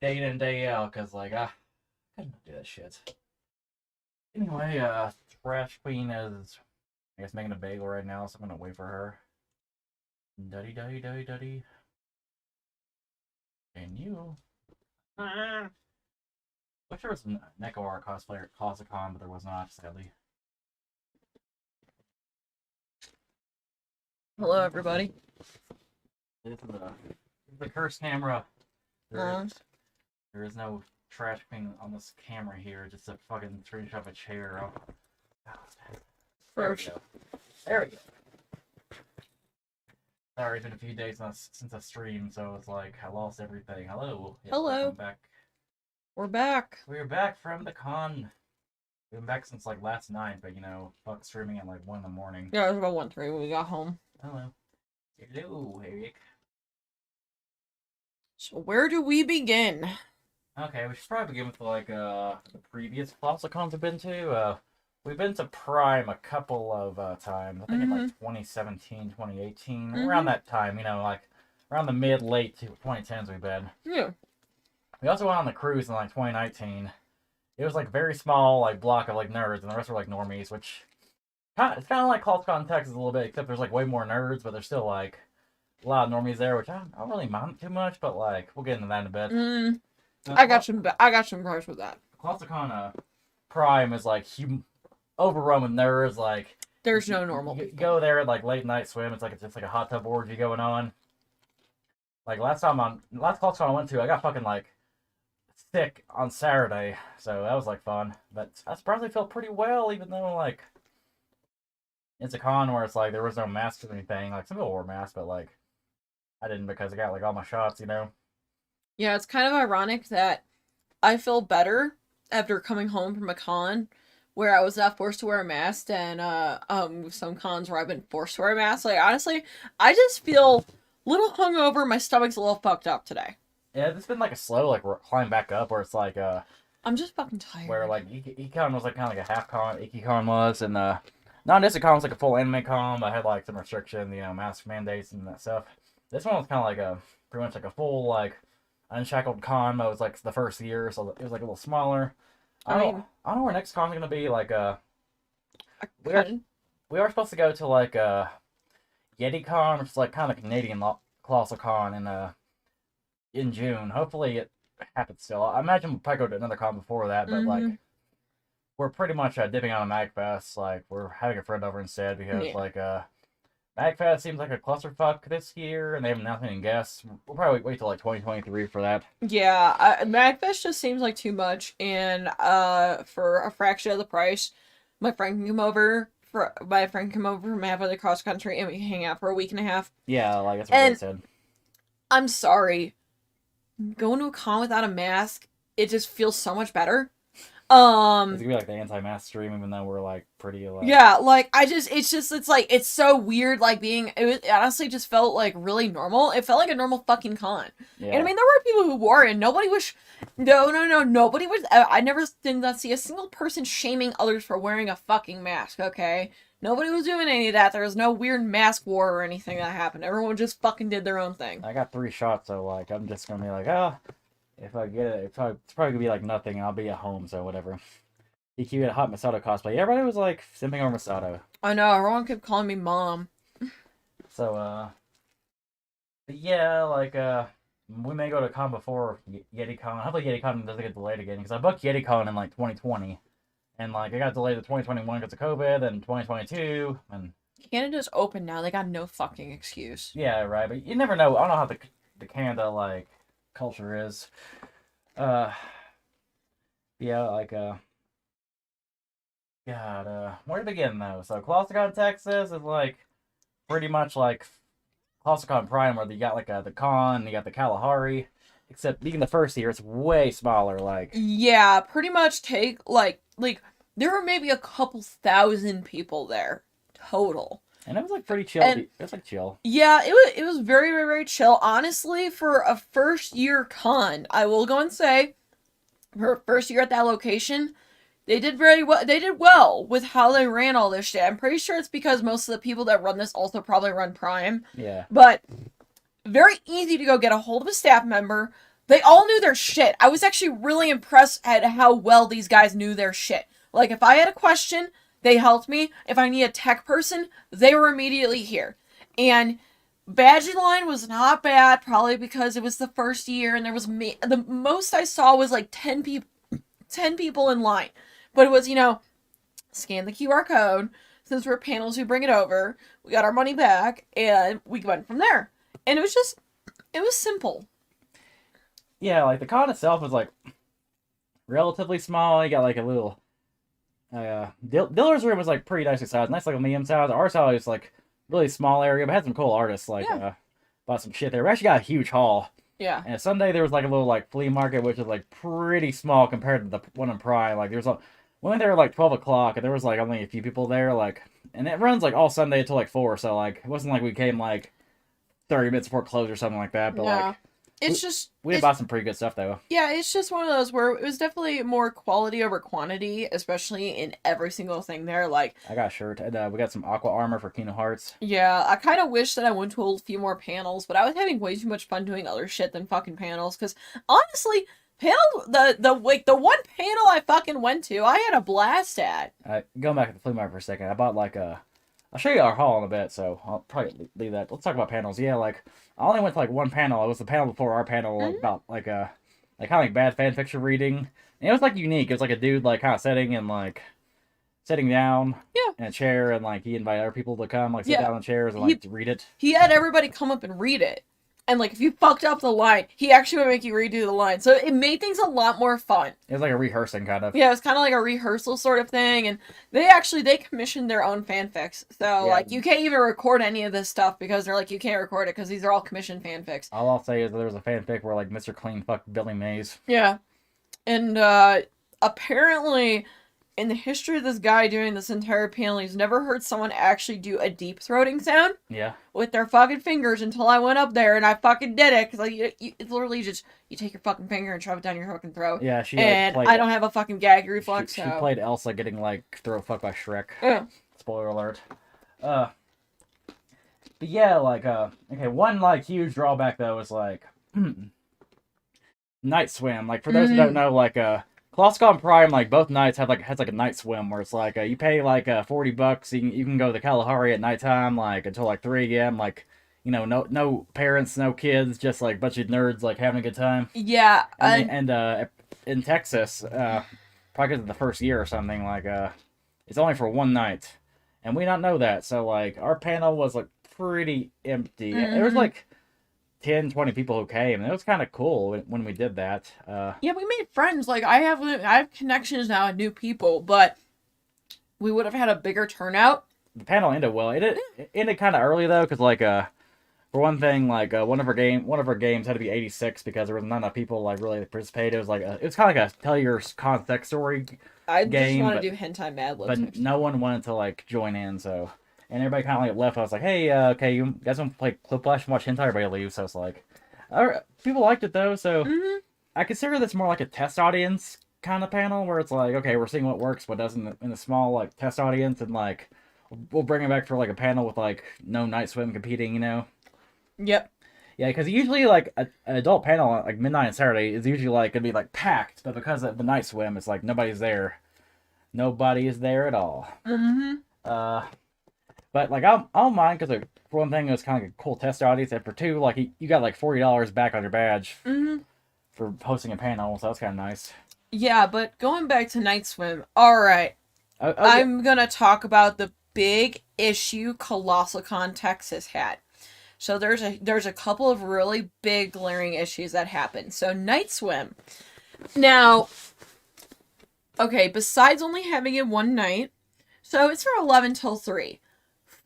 day in and day out, because, like, I couldn't do that shit. Anyway, Trash Queen is, I guess, making a bagel right now, so I'm gonna wait for her. Duddy, duddy, duddy, duddy. And you. Wish there was a Neko Art cosplayer at Colossalcon, but there was not, sadly. Hello, everybody. This is the cursed camera. There is no trash queen on this camera here, just a fucking screenshot of a chair. Oh. There we go. There we go. Sorry, it's been a few days since I streamed, so it's like I lost everything. Hello. Yes, Hello. Back. We're back. We're back from the con. We've been back since like last night, but you know, fuck streaming at like 1 in the morning. Yeah, it was about 1:03 when we got home. Hello. Hello, Eric. So where do we begin? Okay, we should probably begin with like the previous Colossalcons we've been to. We've been to Prime a couple of times. I think in like 2017, 2018, around that time. You know, like around the mid-late 2010s we've been. Yeah. We also went on the cruise in like 2019. It was like very small like block of like nerds, and the rest were like normies, which it's kind of like Colossalcon Texas a little bit, except there's like way more nerds, but there's still like a lot of normies there, which I don't really mind too much. But like we'll get into that in a bit. I got some gripes with that. Colossalcon Prime is like overrun with nerds. Like there's no normal you people. Go there at like late night swim. It's just like a hot tub orgy going on. Like last Colossalcon I went to, I got fucking like sick on Saturday, so that was like fun. But I surprisingly felt pretty well, even though like it's a con where it's like there was no masks or anything. Like some people wore masks, but like I didn't because I got like all my shots, you know. Yeah, it's kind of ironic that I feel better after coming home from a con where I was not forced to wear a mask and some cons where I've been forced to wear a mask. Like honestly, I just feel a little hungover. My stomach's a little fucked up today. Yeah, it's been like a slow like climb back up where it's like I'm just fucking tired. Where like Econ was like kind of like a half con, IkiCon was, and non-Discon was like a full anime con, but had like some restrictions, you know, mask mandates and that stuff. This one was kind of like pretty much like a full like unshackled con, but it was like the first year, so it was like a little smaller. I don't know where next con's gonna be. Like we are supposed to go to like YetiCon, which is like kind of Canadian Colossalcon in June. Hopefully it happens still. I imagine we'll probably go to another con before that, but like we're pretty much dipping on a MagFest. Like we're having a friend over instead because like MagFest seems like a clusterfuck this year, and they have nothing in guests. We'll probably wait till like 2023 for that. Yeah, MagFest just seems like too much, and for a fraction of the price, my friend can come over from halfway across country, and we can hang out for a week and a half. Yeah, like that's what they said. I'm sorry, going to a con without a mask, it just feels so much better. It's gonna be like the anti-mask stream, even though we're like pretty like... Yeah, like it's like it's so weird. Like it honestly just felt like really normal. It felt like a normal fucking con. Yeah. And I mean, there were people who wore it, and nobody was. Nobody was. I never did not see a single person shaming others for wearing a fucking mask. Okay, nobody was doing any of that. There was no weird mask war or anything that happened. Everyone just fucking did their own thing. I got 3 shots, so like I'm just gonna be like, if I get it, it's probably gonna be like nothing, and I'll be at home, so whatever. EQ had a hot Masato cosplay. Yeah, everybody was like simping over Masato. I know, everyone kept calling me mom. So, yeah, like, we may go to con before YetiCon. Hopefully YetiCon doesn't get delayed again, because I booked YetiCon in like 2020, and like it got delayed to 2021 because of COVID, and 2022, and Canada's open now. They got no fucking excuse. Yeah, right, but you never know. I don't know how the Canada like culture is. Yeah, like God, where to begin though? So Colossalcon Texas is like pretty much like Colossalcon Prime, where you got like the con, you got the Kalahari, except being the first year, it's way smaller. Like yeah, pretty much take like there were maybe a couple thousand people there total. And it was like pretty chill. It was like chill. Yeah, it was very, very, very chill. Honestly, for a first year con, I will go and say, for a first year at that location, they did very well. They did well with how they ran all this shit. I'm pretty sure it's because most of the people that run this also probably run Prime. Yeah. But very easy to go get a hold of a staff member, They all knew their shit. I was actually really impressed at how well these guys knew their shit. Like, if I had a question, they helped me. If I need a tech person, they were immediately here. And badge line was not bad, probably because it was the first year, and there was the most I saw was like 10 people in line. But it was, scan the QR code. Since we're panels, we bring it over. We got our money back, and we went from there. And it was simple. Yeah, like the con itself was like relatively small. You got like a little dealer's room was like pretty nicely sized, nice like a medium size. Our size was like really small area, but had some cool artists like bought some shit there. We actually got a huge hall. Yeah. And Sunday there was like a little like flea market, which was like pretty small compared to the one in Prime. Like there was we went there at like 12 o'clock, and there was like only a few people there. Like, and it runs like all Sunday until like 4. So like it wasn't like we came like 30 minutes before close or something like that. But like. We bought some pretty good stuff though. Yeah, it's just one of those where it was definitely more quality over quantity, especially in every single thing there. Like, I got a shirt, and we got some aqua armor for Kingdom Hearts. Yeah, I kind of wish that I went to a few more panels, but I was having way too much fun doing other shit than fucking panels. Because honestly, the one panel I fucking went to, I had a blast at. Going back to the flea market for a second, I bought like I'll show you our haul in a bit, so I'll probably leave that. Let's talk about panels. Yeah, like I only went to like one panel. It was the panel before our panel, like about like kind of like bad fan fiction reading. And it was like unique. It was like a dude like kind of sitting down in a chair, and like he invited other people to come like sit down in chairs and like to read it. He had everybody come up and read it. And, like, if you fucked up the line, he actually would make you redo the line. So it made things a lot more fun. It was like a rehearsing, kind of. Yeah, it was kind of like a rehearsal sort of thing. And they commissioned their own fanfics. So, like, you can't even record any of this stuff because they're like, you can't record it because these are all commissioned fanfics. All I'll say is there was a fanfic where, like, Mr. Clean fucked Billy Mays. Yeah. And, apparently, in the history of this guy doing this entire panel, he's never heard someone actually do a deep throating sound. Yeah. With their fucking fingers until I went up there and I fucking did it. Because like, it's literally just, you take your fucking finger and shove it down your fucking throat. Yeah, she and I don't have a fucking gag reflex. She played Elsa getting like throat fucked by Shrek. Yeah. Spoiler alert. But yeah, like okay, one like huge drawback though is like night swim. Like for those who don't know, like Colossalcon Prime, like both nights has like a night swim where it's like you pay like $40. You can go to the Kalahari at nighttime like until like 3 a.m. Like no parents, no kids, just like a bunch of nerds like having a good time. Yeah. And in Texas, probably because of the first year or something, like it's only for one night, and we not know that. So like our panel was like pretty empty. There was like 10, 20 people who came, and it was kind of cool when we did that. Yeah, we made friends. Like I have connections now and new people, but we would have had a bigger turnout. The panel ended well. It ended kind of early though, because like for one thing, like one of our games had to be 86 because there was not enough people like really participate. It was like it was kind of like a tell your context story I game. just want to do hentai Mad Libs. But no one wanted to like join in, so. And everybody kind of like left. I was like, hey, okay, you guys want to play Clip Flash and watch hentai? Everybody leaves. So it's like, people liked it though. So I consider this more like a test audience kind of panel where it's like, okay, we're seeing what works, what doesn't in a small like test audience, and like we'll bring it back for like a panel with like no night swim competing, Yep. Yeah, because usually like an adult panel like midnight and Saturday is usually like gonna be like packed, but because of the night swim, it's like nobody's there. Nobody is there at all. But like I don't mind because for one thing it was kind of a cool test audience, and for two like you got like $40 back on your badge for hosting a panel, so that's kind of nice. Yeah, but going back to Night Swim, all right, I'm gonna talk about the big issue Colossalcon Texas had. So there's a couple of really big glaring issues that happened. So Night Swim, now, okay, besides only having it one night, so it's from 11 till 3.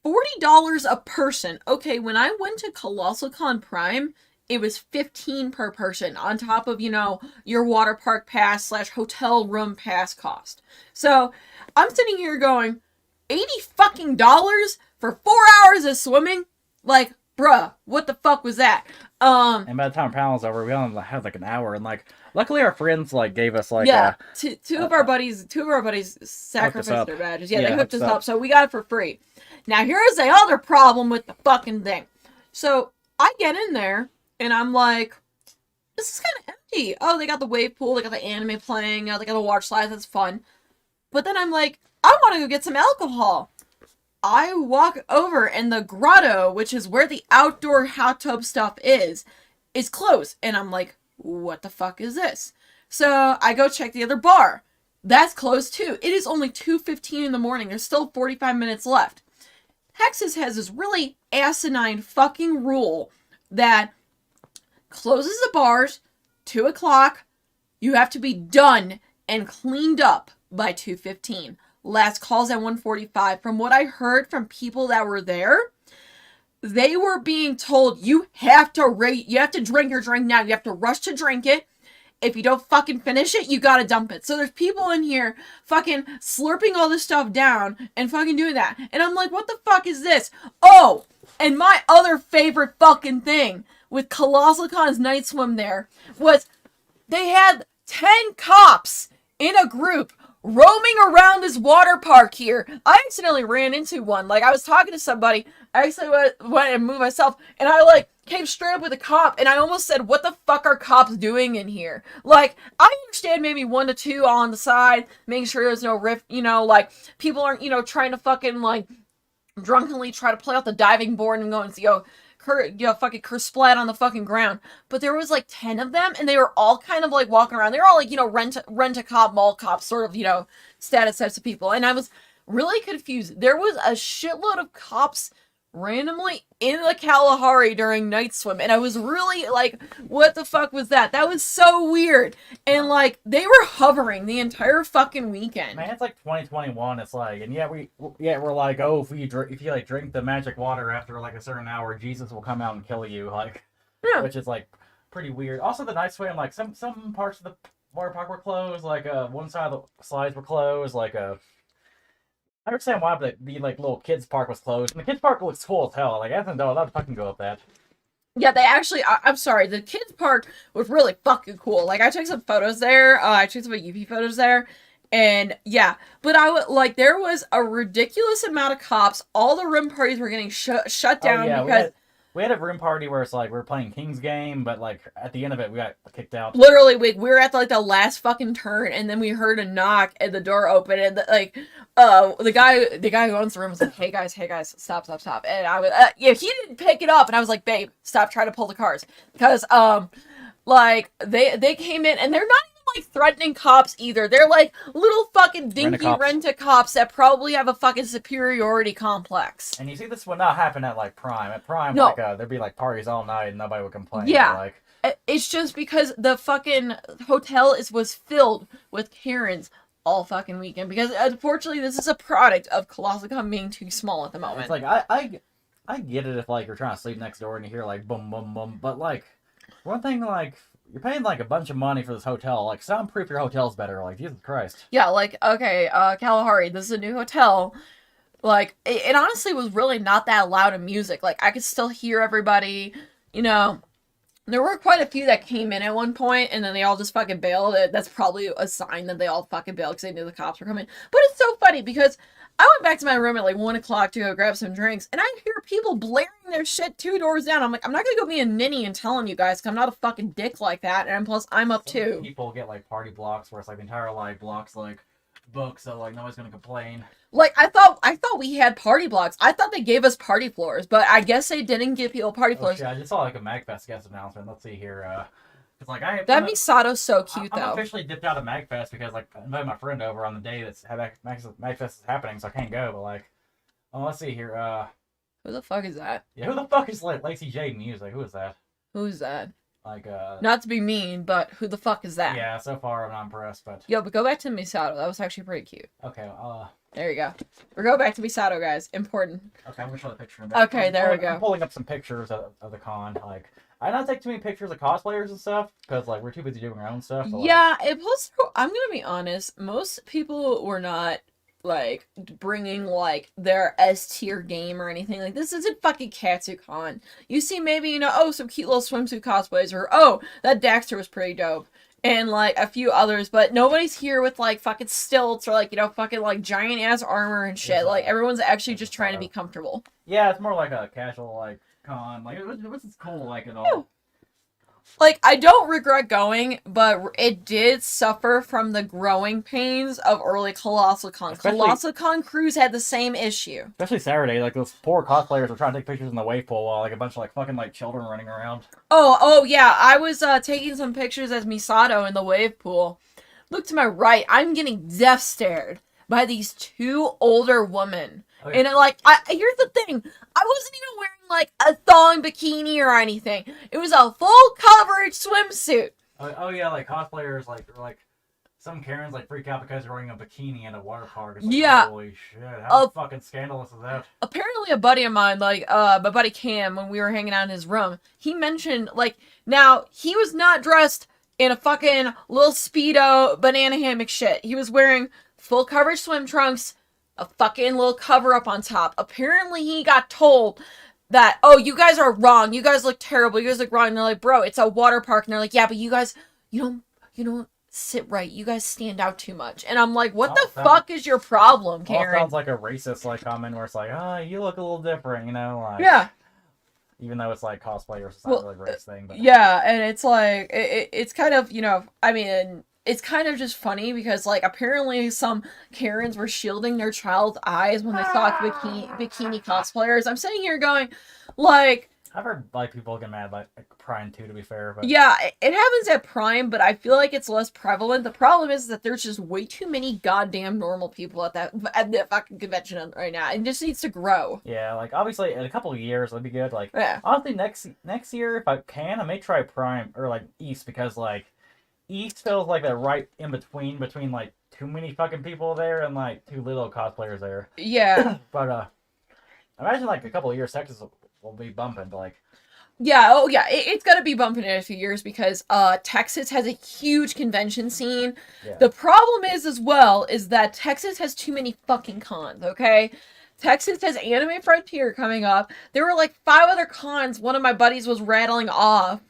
$40 a person. Okay, when I went to Colossalcon Prime, it was $15 per person on top of, your water park pass / hotel room pass cost. So I'm sitting here going, $80 fucking dollars for 4 hours of swimming? Like, bruh, what the fuck was that? And by the time panel's over, we only had like an hour, and like luckily our friends like gave us like two of our buddies sacrificed their badges. Yeah, they hooked us up, so we got it for free. Now here's the other problem with the fucking thing. So I get in there and I'm like, this is kind of empty. Oh, they got the wave pool, they got the anime playing, they got the watch slides, that's fun. But then I'm like, I want to go get some alcohol. I walk over and the grotto, which is where the outdoor hot tub stuff is closed. And I'm like, what the fuck is this? So I go check the other bar. That's closed too. It is only 2:15 in the morning. There's still 45 minutes left. Texas has this really asinine fucking rule that closes the bars 2 o'clock. You have to be done and cleaned up by 2:15. Last calls at 1:45. From what I heard from people that were there, they were being told you have to drink your drink now. You have to rush to drink it. If you don't fucking finish it, you gotta dump it. So there's people in here fucking slurping all this stuff down and fucking doing that. And I'm like, what the fuck is this? Oh, and my other favorite fucking thing with Colossalcon's night swim there was they had 10 cops in a group roaming around this water park here. I accidentally ran into one. Like, I was talking to somebody. I accidentally went and moved myself. And I, like, came straight up with a cop. And I almost said, what the fuck are cops doing in here? Like, I understand maybe 1 to 2 on the side. Making sure there's no rift. You know, like, people aren't, you know, trying to fucking, like, drunkenly try to play out the diving board and go and, fucking kersplat on the fucking ground. But there was like 10 of them, and they were all kind of like walking around. They were all like, you know, rent a cop, mall cop, sort of, you know, status types of people. And I was really confused. There was a shitload of cops randomly in the Kalahari during night swim, and I was really like, what the fuck was that? That was so weird. And like, they were hovering the entire fucking weekend. Man, it's like 2021. It's like, and we're like, oh, if you like drink the magic water after like a certain hour, Jesus will come out and kill you. Like, yeah. Which is like pretty weird. Also, the night swim, like some parts of the water park were closed. Like one side of the slides were closed. Like I understand why, but the like little kids park was closed. And the kids park looks cool as hell. Like, I don't know, I'd fucking go up that. Yeah, they actually, I'm sorry, the kids park was really fucking cool. Like, I took some photos there. I took some UP photos there. And yeah, but like, there was a ridiculous amount of cops. All the room parties were getting shut down because we had a room party where it's like we were playing King's game, but like at the end of it we got kicked out. Literally, we were at like the last fucking turn, and then we heard a knock, and the door opened, and the guy who owns the room was like, hey guys, stop. And I was, he didn't pick it up, and I was like, babe, stop trying to pull the cars, because like they came in, and they're not like threatening cops either. They're like little fucking dinky rent-a-cops that probably have a fucking superiority complex. And you see, this would not happen at like Prime. At Prime, no. Like there'd be like parties all night and nobody would complain. Yeah, like it's just because the fucking hotel was filled with Karens all fucking weekend. Because unfortunately, this is a product of Colossalcon being too small at the moment. It's like I get it if like you're trying to sleep next door and you hear like boom boom boom, but like one thing like. You're paying, like, a bunch of money for this hotel. Like, soundproof your hotel's better. Like, Jesus Christ. Yeah, like, okay, Kalahari, this is a new hotel. Like, it honestly was really not that loud of music. Like, I could still hear everybody, you know. There were quite a few that came in at one point, and then they all just fucking bailed. That's probably a sign that they all fucking bailed because they knew the cops were coming. But it's so funny because I went back to my room at like 1 o'clock to go grab some drinks, and I hear people blaring their shit 2 doors down. I'm like, I'm not gonna go be a ninny and telling you guys because I'm not a fucking dick like that, and plus I'm up too. People get like party blocks where it's like the entire like block's like booked, so like nobody's gonna complain. Like, I thought we had party blocks. I thought they gave us party floors, but I guess they didn't give people party floors. Shit, I just saw like a MagFest guest announcement. Let's see here. Cause like that Misato's so cute though. I'm officially dipped out of MagFest because like I invited my friend over on the day that's MagFest is happening, so I can't go. But like, oh, let's see here. Who the fuck is that? Yeah, who the fuck is like Lacey J Music? Who is that? Who's that? Like Not to be mean, but who the fuck is that? Yeah, so far I'm not impressed, but. Yo, but go back to Misato. That was actually pretty cute. Okay. There you go. We'll go back to Misato, guys. Important. Okay, I'm gonna show the picture of that. Okay, there we go. I'm pulling up some pictures of the con. Like, I don't take too many pictures of cosplayers and stuff because like we're too busy doing our own stuff. But, yeah, I'm gonna be honest. Most people were not like bringing like their S tier game or anything. Like, this isn't fucking Katsucon. You see, maybe, you know, oh, some cute little swimsuit cosplays, or oh, that Daxter was pretty dope. And, like, a few others, but nobody's here with, like, fucking stilts or, like, you know, fucking, like, giant-ass armor and shit. Like, everyone's actually just trying to be comfortable. Yeah, it's more like a casual, like, con. Like, it was cool, like, at all. Like, I don't regret going, but it did suffer from the growing pains of early Colossalcon. Colossalcon crews had the same issue. Especially Saturday, like those poor cosplayers were trying to take pictures in the wave pool while like a bunch of like fucking like children running around. Oh yeah, I was taking some pictures as Misato in the wave pool. Look to my right, I'm getting death stared by these two older women. Okay. And here's the thing, I wasn't even wearing like a thong bikini or anything. It was a full coverage swimsuit. Oh yeah, like cosplayers like some Karens like freak out because they're wearing a bikini in a water park. It's like, yeah. Holy shit! How fucking scandalous is that? Apparently, a buddy of mine, my buddy Cam, when we were hanging out in his room, he mentioned now he was not dressed in a fucking little Speedo banana hammock shit. He was wearing full coverage swim trunks, a fucking little cover up on top. Apparently, he got told that, oh, you guys are wrong. You guys look terrible. You guys look wrong. And they're like, bro, it's a water park. And they're like, yeah, but you guys, you don't sit right. You guys stand out too much. And I'm like, what the fuck is your problem, Karen? Sounds like a racist comment where it's like, you look a little different, like. Yeah. Even though it's like cosplay or it's not really a race thing, but yeah, and it's like it's kind of it's kind of just funny because apparently some Karens were shielding their child's eyes when they saw bikini cosplayers. I'm sitting here going, I've heard people get mad at Prime too, to be fair. But yeah, it happens at Prime, but I feel like it's less prevalent. The problem is that there's just way too many goddamn normal people at that fucking convention right now. It just needs to grow. Yeah, obviously in a couple of years it'll be good. Yeah. Honestly, next year if I can, I may try Prime or East because East feels like they're right in between too many fucking people there and too little cosplayers there. Yeah. But imagine a couple of years Texas will be bumping, but yeah, it's gonna be bumping in a few years because Texas has a huge convention scene. Yeah. The problem is that Texas has too many fucking cons, okay? Texas has Anime Frontier coming up. There were 5 other cons one of my buddies was rattling off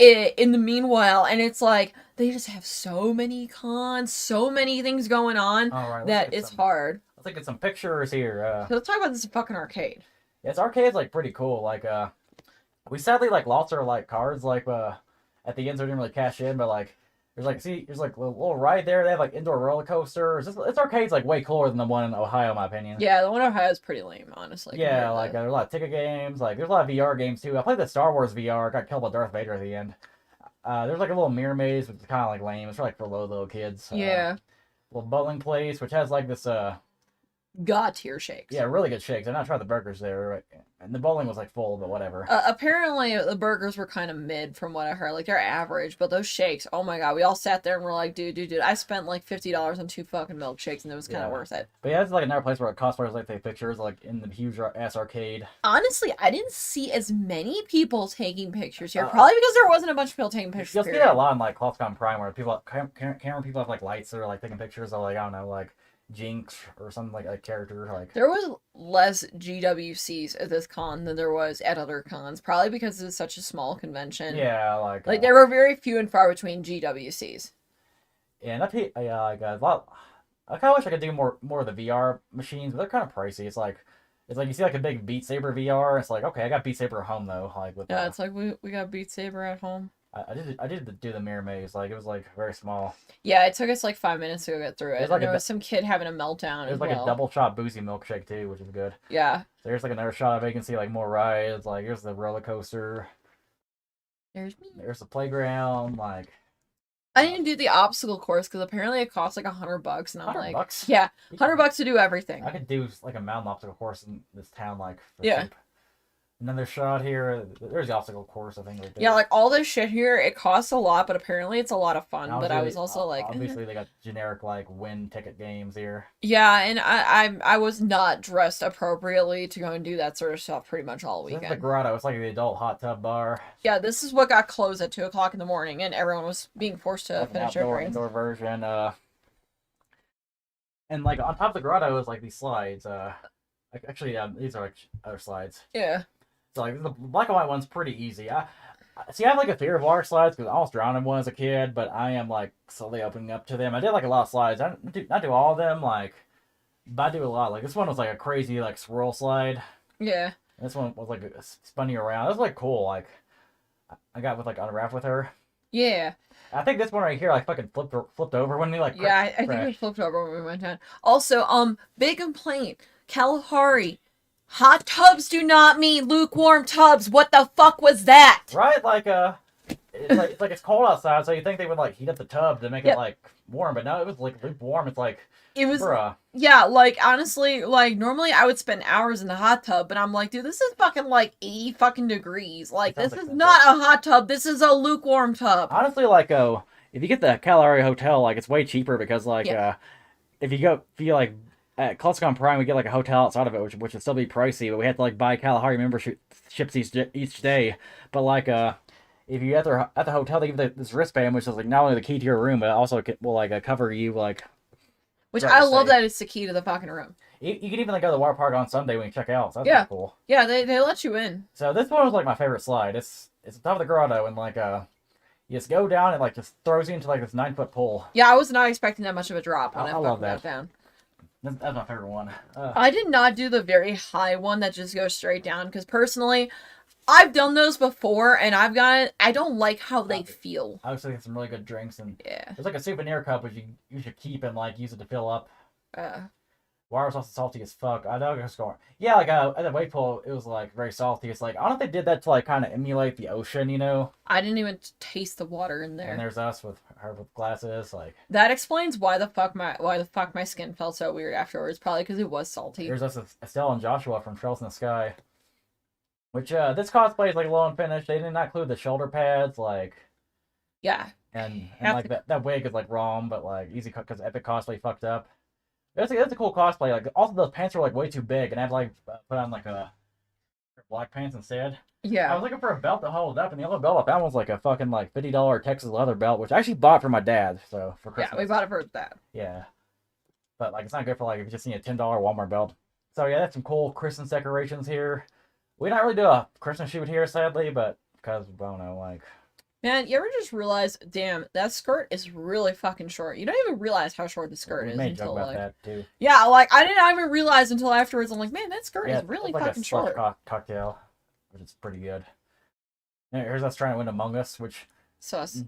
in the meanwhile, and it's they just have so many cons, so many things going on that it's hard. Let's look at some pictures here. So let's talk about this fucking arcade. Yeah, this arcade's pretty cool. We sadly lost our cards at the end, so we didn't really cash in. But there's a little ride there. They have indoor roller coasters. This arcade's way cooler than the one in Ohio, in my opinion. Yeah, the one in Ohio is pretty lame, honestly. Yeah, there's a lot of ticket games. There's a lot of VR games too. I played the Star Wars VR. Got killed by Darth Vader at the end. There's a little mirror maze, which is kind of lame. It's for little kids. Yeah. Little bowling place, which has this God tier shakes. Yeah, really good shakes. I not tried the burgers there, right? And the bowling was full, but whatever. Apparently the burgers were kind of mid from what I heard. They're average, but those shakes, oh my god, we all sat there and were like, dude, I spent $50 on 2 fucking milkshakes and it was kind of worth it. But yeah, it's another place where cosplayers take pictures, in the huge ass arcade. Honestly, I didn't see as many people taking pictures here, probably because there wasn't a bunch of people taking pictures. You'll see that a lot in Colossalcon Prime where camera people have lights that are taking pictures of I don't know, Jinx or something like a character. There was less GWCs at this con than there was at other cons, probably because it's such a small convention. Yeah, there were very few and far between GWCs. Yeah, and a lot. I kind of wish I could do more of the VR machines, but they're kind of pricey. It's you see a big Beat Saber VR. It's okay, I got Beat Saber at home though. It's we got Beat Saber at home. I did do the mirror maze. It was very small. Yeah, it took us 5 minutes to get through it. There was some kid having a meltdown. There's a double shot boozy milkshake too, which is good. Yeah. So there's another shot of it. You can see more rides. Here's the roller coaster. There's me. There's the playground. I didn't do the obstacle course because apparently it costs $100, and I'm $100? Yeah, $100 to do everything. I could do a mountain obstacle course in this town for yeah. cheap. Another shot here. There's the obstacle course, I think. Right there. Yeah, all this shit here, it costs a lot, but apparently it's a lot of fun. But I was also obviously they got generic win ticket games here. Yeah, and I was not dressed appropriately to go and do that sort of stuff pretty much all weekend. This is the grotto. It's the adult hot tub bar. Yeah, this is what got closed at 2:00 in the morning, and everyone was being forced to finish their drinks. Indoor version. And on top of the grotto is these slides. Actually, these are other slides. Yeah. So the black and white one's pretty easy. I have a fear of water slides because I almost drowned in one as a kid, but I am slowly opening up to them. I did a lot of slides. I not do all of them, but I do a lot. This one was a crazy swirl slide. Yeah. And this one was spun you around. It was cool. I got with like unwrapped with her. Yeah. I think this one right here, like fucking flipped over when we like. Yeah, I think we flipped over when we went down. Also, big complaint. Kalahari. Hot tubs do not mean lukewarm tubs. What the fuck was that? Right, like it's cold outside, so you think they would like heat up the tub to make it like warm, but no, it was like lukewarm. It's like it was, bruh. Yeah, like honestly, like normally I would spend hours in the hot tub, but I'm like, dude, this is fucking like 80 fucking degrees. Like this is not a hot tub. This is a lukewarm tub. Honestly, like if you get the Kalahari hotel, like it's way cheaper because like if you like at Colossalcon Prime, we get like a hotel outside of it, which would still be pricey, but we have to like buy Kalahari memberships each day. But like if you at the hotel, they give this wristband, which is like not only the key to your room, but also will like cover you like. Which I love that it's the key to the fucking room. You can even like go to the water park on Sunday when you check out. So that's pretty cool. Yeah, they let you in. So this one was like my favorite slide. It's the top of the grotto and like you just go down and like just throws you into like this 9-foot pole. Yeah, I was not expecting that much of a drop when I love that. Down. That's my favorite one. I did not do the very high one that just goes straight down because personally, I've done those before and I don't like how they feel. I was thinking some really good drinks and there's like a souvenir cup which you should keep and like use it to fill up. Water was also salty as fuck. I know it's going. Yeah, like at the wave pool, it was like very salty. It's like I don't know if they did that to like kind of emulate the ocean, you know. I didn't even taste the water in there. And there's us with her with glasses, like. That explains why the fuck my skin felt so weird afterwards. Probably because it was salty. There's us Estelle and Joshua from Trails in the Sky. Which this cosplay is like low and finished. They did not include the shoulder pads, like. Yeah. And like that wig is like wrong, but like easy because Epic Cosplay fucked up. That's a cool cosplay. Like also those pants were like way too big, and I had to like put on like a black pants instead. Yeah. I was looking for a belt to hold it up, and the only belt I found was like a fucking like $50 Texas leather belt, which I actually bought for my dad. So for Christmas. Yeah, we bought it for his dad. Yeah, but like it's not good for like if you just need a $10 Walmart belt. So yeah, that's some cool Christmas decorations here. We don't really do a Christmas shoot here, sadly, but because I don't know, like. Man, you ever just realize, damn, that skirt is really fucking short. You don't even realize how short the skirt is until joke about that too. Yeah, like I didn't even realize until afterwards. I'm like, man, that skirt is really like fucking short. Cocktail, which is pretty good. Here's us trying to win Among Us, which sus.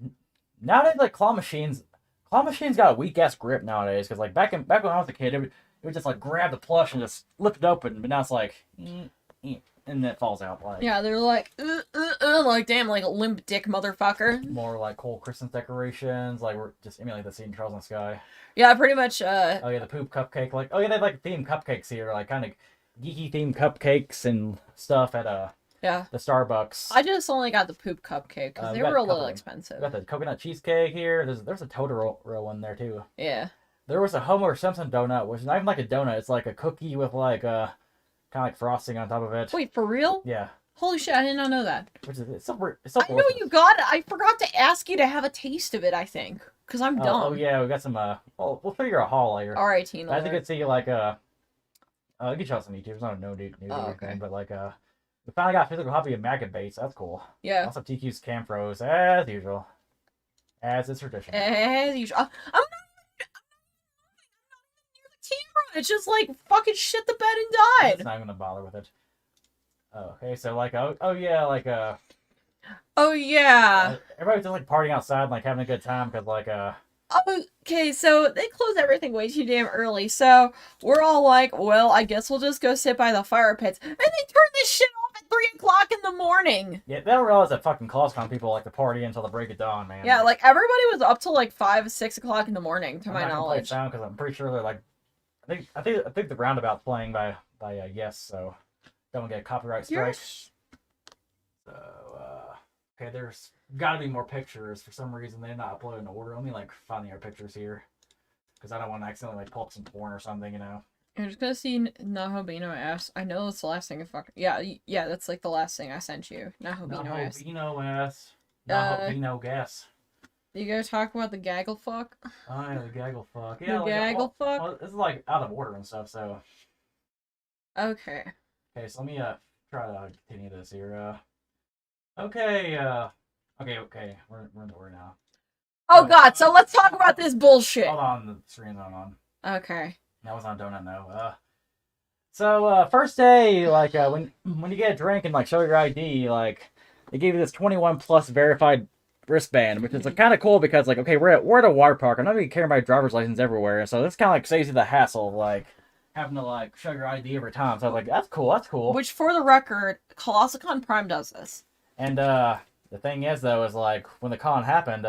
Nowadays, like claw machines got a weak ass grip nowadays. Because like back when I was a kid, it would just like grab the plush and just lift it open, but now it's like. And then it falls out like. Yeah, they're like damn, like a limp dick motherfucker. More like cool Christmas decorations, like we're just emulating the scene in Trails in the Sky. Yeah, pretty much. Oh yeah, the poop cupcake, like they have like themed cupcakes here, like kind of geeky themed cupcakes and stuff at the Starbucks. I just only got the poop cupcake because they were a little expensive. We got the coconut cheesecake here. There's a Totoro one there too. Yeah. There was a Homer Simpson donut, which is not even like a donut. It's like a cookie with like kind of like frosting on top of it. Wait, for real? Yeah. Holy shit, I did not know that. Which is it's so I know you got it. I forgot to ask you to have a taste of it, I think. Because I'm dumb. Oh yeah, we got some we'll figure a haul later. Alright, Teen I think I'd see like you can show some YouTube. It's not a no dude okay. but like we finally got a physical copy of Maggot Bait, so that's cool. Yeah. Also TQ's Camfros, as usual. As is tradition. As usual. I'm not near the camera. It's just like fucking shit the bed and died. I'm not gonna bother with it. Oh, okay, so like oh yeah, like oh yeah. Everybody's just like partying outside and like having a good time because like Okay, so they close everything way too damn early, so we're all like, well, I guess we'll just go sit by the fire pits. And they turn this shit off at 3 o'clock in the morning! Yeah, they don't realize that fucking Colossalcon people like to party until the break of dawn, man. Yeah, like, everybody was up till like 5, 6 o'clock in the morning, to my knowledge. I'm not gonna play it down because I'm pretty sure they're like... I think the roundabout's playing by Yes, so don't get a copyright strike. Yes. So, okay, there's gotta be more pictures. For some reason, they're not uploaded in order. Let me, like, find the other pictures here. Because I don't want to accidentally, like, pull up some porn or something, you know? I'm just gonna see Nahobino S. I know that's the last thing I fucking... Yeah, that's, like, the last thing I sent you. Nahobino S. Nahobino S. Nahobino Guess. You go talk about the gaggle fuck? Oh, yeah, the gaggle fuck. Yeah, the gaggle fuck? Well, this is, like, out of order and stuff, so... Okay. Okay, so let me, try to continue this here, Okay, okay, we're in the order now. Oh god, so let's talk about this bullshit. Hold on, the screen's not on. Okay. That was on Donut, no. So, first day, like, when you get a drink and, like, show your ID, like, they gave you this 21 plus verified wristband, which is kind of cool because like, okay, we're at a water park. I'm not even carrying my driver's license everywhere, so this kind of like saves you the hassle of like having to like show your ID every time. So I was like, that's cool, that's cool. Which, for the record, Colossalcon Prime does this. And the thing is though, is like when the con happened,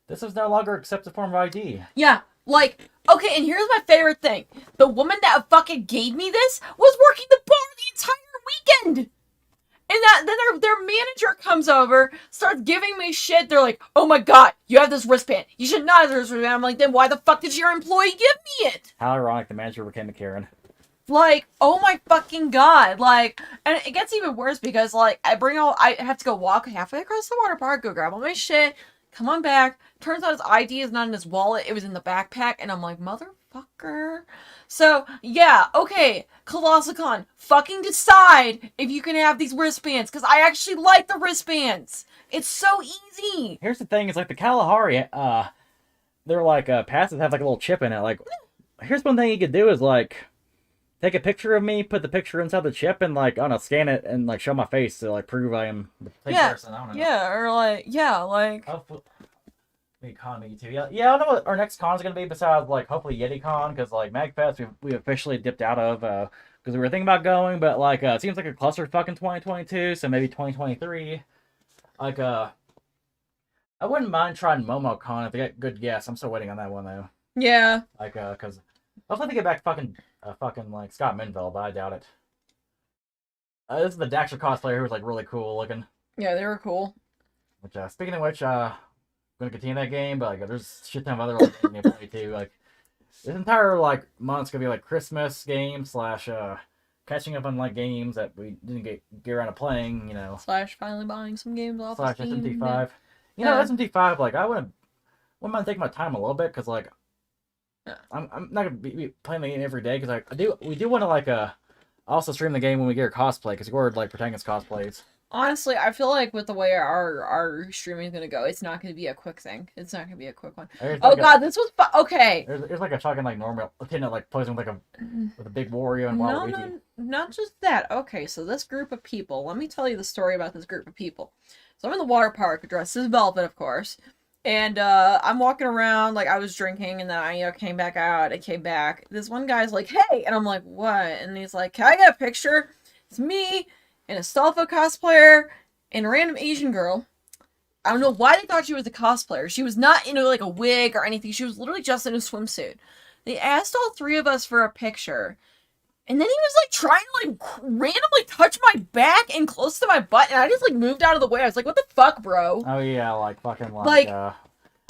this is no longer accepted form of ID. Yeah, like, okay, and here's my favorite thing: the woman that fucking gave me this was working the bar the entire weekend. And then their manager comes over, starts giving me shit. They're like, "Oh my god, you have this wristband. You should not have this wristband." I'm like, "Then why the fuck did your employee give me it?" How ironic, the manager became a Karen. Like, oh my fucking god. Like, and it gets even worse because, like, I have to go walk halfway across the water park, go grab all my shit, come on back. Turns out his ID is not in his wallet, it was in the backpack, and I'm like, motherfucker. So, yeah, okay, Colossalcon, fucking decide if you can have these wristbands, because I actually like the wristbands. It's so easy. Here's the thing, it's like the Kalahari, they're like, passes have like a little chip in it. Like, here's one thing you could do is like, take a picture of me, put the picture inside the chip, and like, I don't know, scan it and like show my face to like prove I am the same person. I don't know. Yeah, or like, yeah, like. Hopefully, the economy too. Yeah, I don't know what our next con is gonna be besides like hopefully YetiCon, because like MagFest we officially dipped out of because we were thinking about going, but like it seems like a clusterfuck in 2022, so maybe 2023. Like I wouldn't mind trying MomoCon if they get good guests. I'm still waiting on that one though. Yeah. Like because hopefully they get back fucking like Scott Minville, but I doubt it. This is the Daxter cosplayer who was like really cool looking. Yeah, they were cool. Which speaking of which, I'm gonna continue that game, but like there's shit ton of other like, games to play too. Like this entire like month's gonna be like Christmas game / catching up on like games that we didn't get around to playing, you know. / finally buying some games off / Steam. SMT5. You know, SMT5, like I wouldn't mind taking my time a little bit because like I'm not gonna be playing the game every day because we do want to like also stream the game when we get our cosplay because we're like protagonist cosplays. Honestly, I feel like with the way our streaming is gonna go, it's not gonna be a quick thing. It's not gonna be a quick one. Oh god, this was okay. There's like a fucking like normal Latina like posing with a big Wario and Waluigi. No, not just that. Okay, so this group of people. Let me tell you the story about this group of people. So I'm in the water park, dressed as Velvet, of course, and I'm walking around like I was drinking, and then I came back out. I came back. This one guy's like, "Hey," and I'm like, "What?" And he's like, "Can I get a picture?" It's me and a Stalfo cosplayer, and a random Asian girl. I don't know why they thought she was a cosplayer. She was not in like a wig or anything. She was literally just in a swimsuit. They asked all three of us for a picture. And then he was like trying to like randomly touch my back and close to my butt. And I just like moved out of the way. I was like, what the fuck, bro? Oh yeah, like fucking like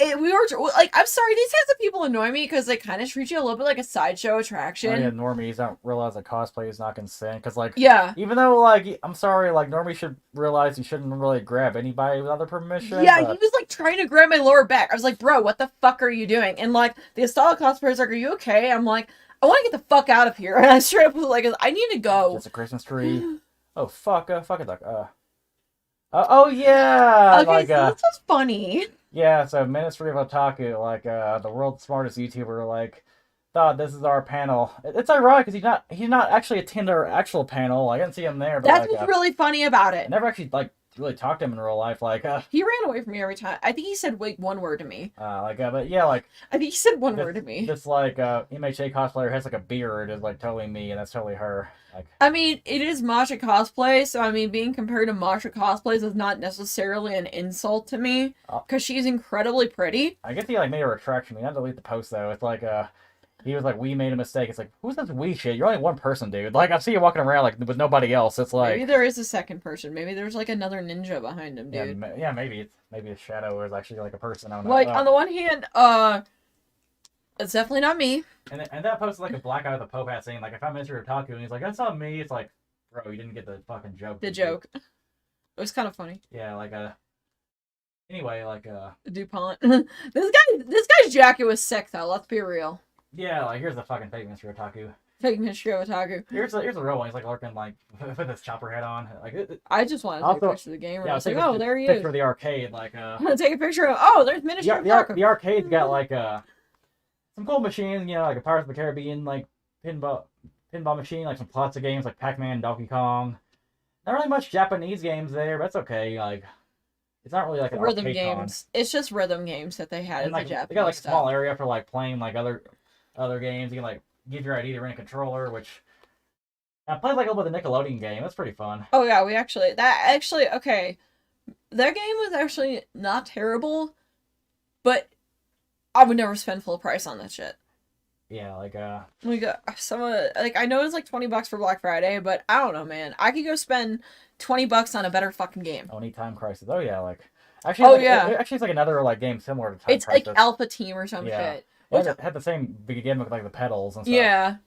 we were like, I'm sorry, these kinds of people annoy me because they kind of treat you a little bit like a sideshow attraction. Oh, yeah, normies don't realize that cosplay is not consent because like even though like I'm sorry, like normies should realize you shouldn't really grab anybody without their permission. Yeah, he was like trying to grab my lower back. I was like, bro, what the fuck are you doing? And like the Astala cosplayer's like, are you okay? I'm like, I want to get the fuck out of here. And I straight up was like, I need to go. It's a Christmas tree. Oh fuck it, like oh yeah. Okay, like, so this was funny. Yeah, so Ministry of Otaku, like the world's smartest YouTuber, like thought this is our panel. It's ironic because he's not actually attending our actual panel. I didn't see him there. But, that's what's really funny about it. I never actually like really talked to him in real life. Like he ran away from me every time. I think he said like one word to me. But yeah, like I think he said one word to me. This like MHA cosplayer has like a beard is like totally me, and that's totally her. Like, I mean, it is Masha cosplay, so I mean, being compared to Masha cosplays is not necessarily an insult to me because she's incredibly pretty. I guess he like made a retraction. We had to delete the post though. It's like he was like, we made a mistake. It's like, who's this we shit? You're only one person, dude. Like, I see you walking around like with nobody else. It's like maybe there is a second person. Maybe there's like another ninja behind him, dude. Yeah, maybe a shadow is actually like a person. I don't know. Like on the one hand, it's definitely not me. And that post is like a black eye with a Pope hat saying like, if I'm Mr. Otaku, and he's like, that's not me. It's like, bro, you didn't get the fucking joke. The joke. It was kind of funny. Yeah, like anyway, like DuPont. This guy's jacket was sick though. Let's be real. Yeah, like here's the fucking fake Mr. Otaku. Fake Mr. Otaku. Here's a real one. He's like lurking like with his chopper head on. Like I just wanted to take a picture of the game. Yeah, I was like, oh, there he is. Picture of the arcade, like I'm gonna take a picture of. Oh, there's Ministry of Otaku. The arcade's got like some cool machines, you know, like a Pirates of the Caribbean like pinball machine, like some plots of games like Pac-Man, Donkey Kong. not really much Japanese games there, but that's okay. Like, it's not really like an Rhythm arcade games. It's just rhythm games that they had And in like the Japanese they got like a stuff. small area for like playing like other games. You can like give your ID to rent a controller, which I played like a little bit of the Nickelodeon game. That's pretty fun. Oh yeah, okay. That game was actually not terrible, but I would never spend full price on that shit. Yeah, like We got some like I know it's like $20 for Black Friday, but I don't know, man. I could go spend $20 on a better fucking game. Only Time Crisis. Oh yeah, like actually it's like another like game similar to Time It's Crisis. like Alpha Team or some shit. Which had the same big gimmick with like the pedals and stuff. Yeah,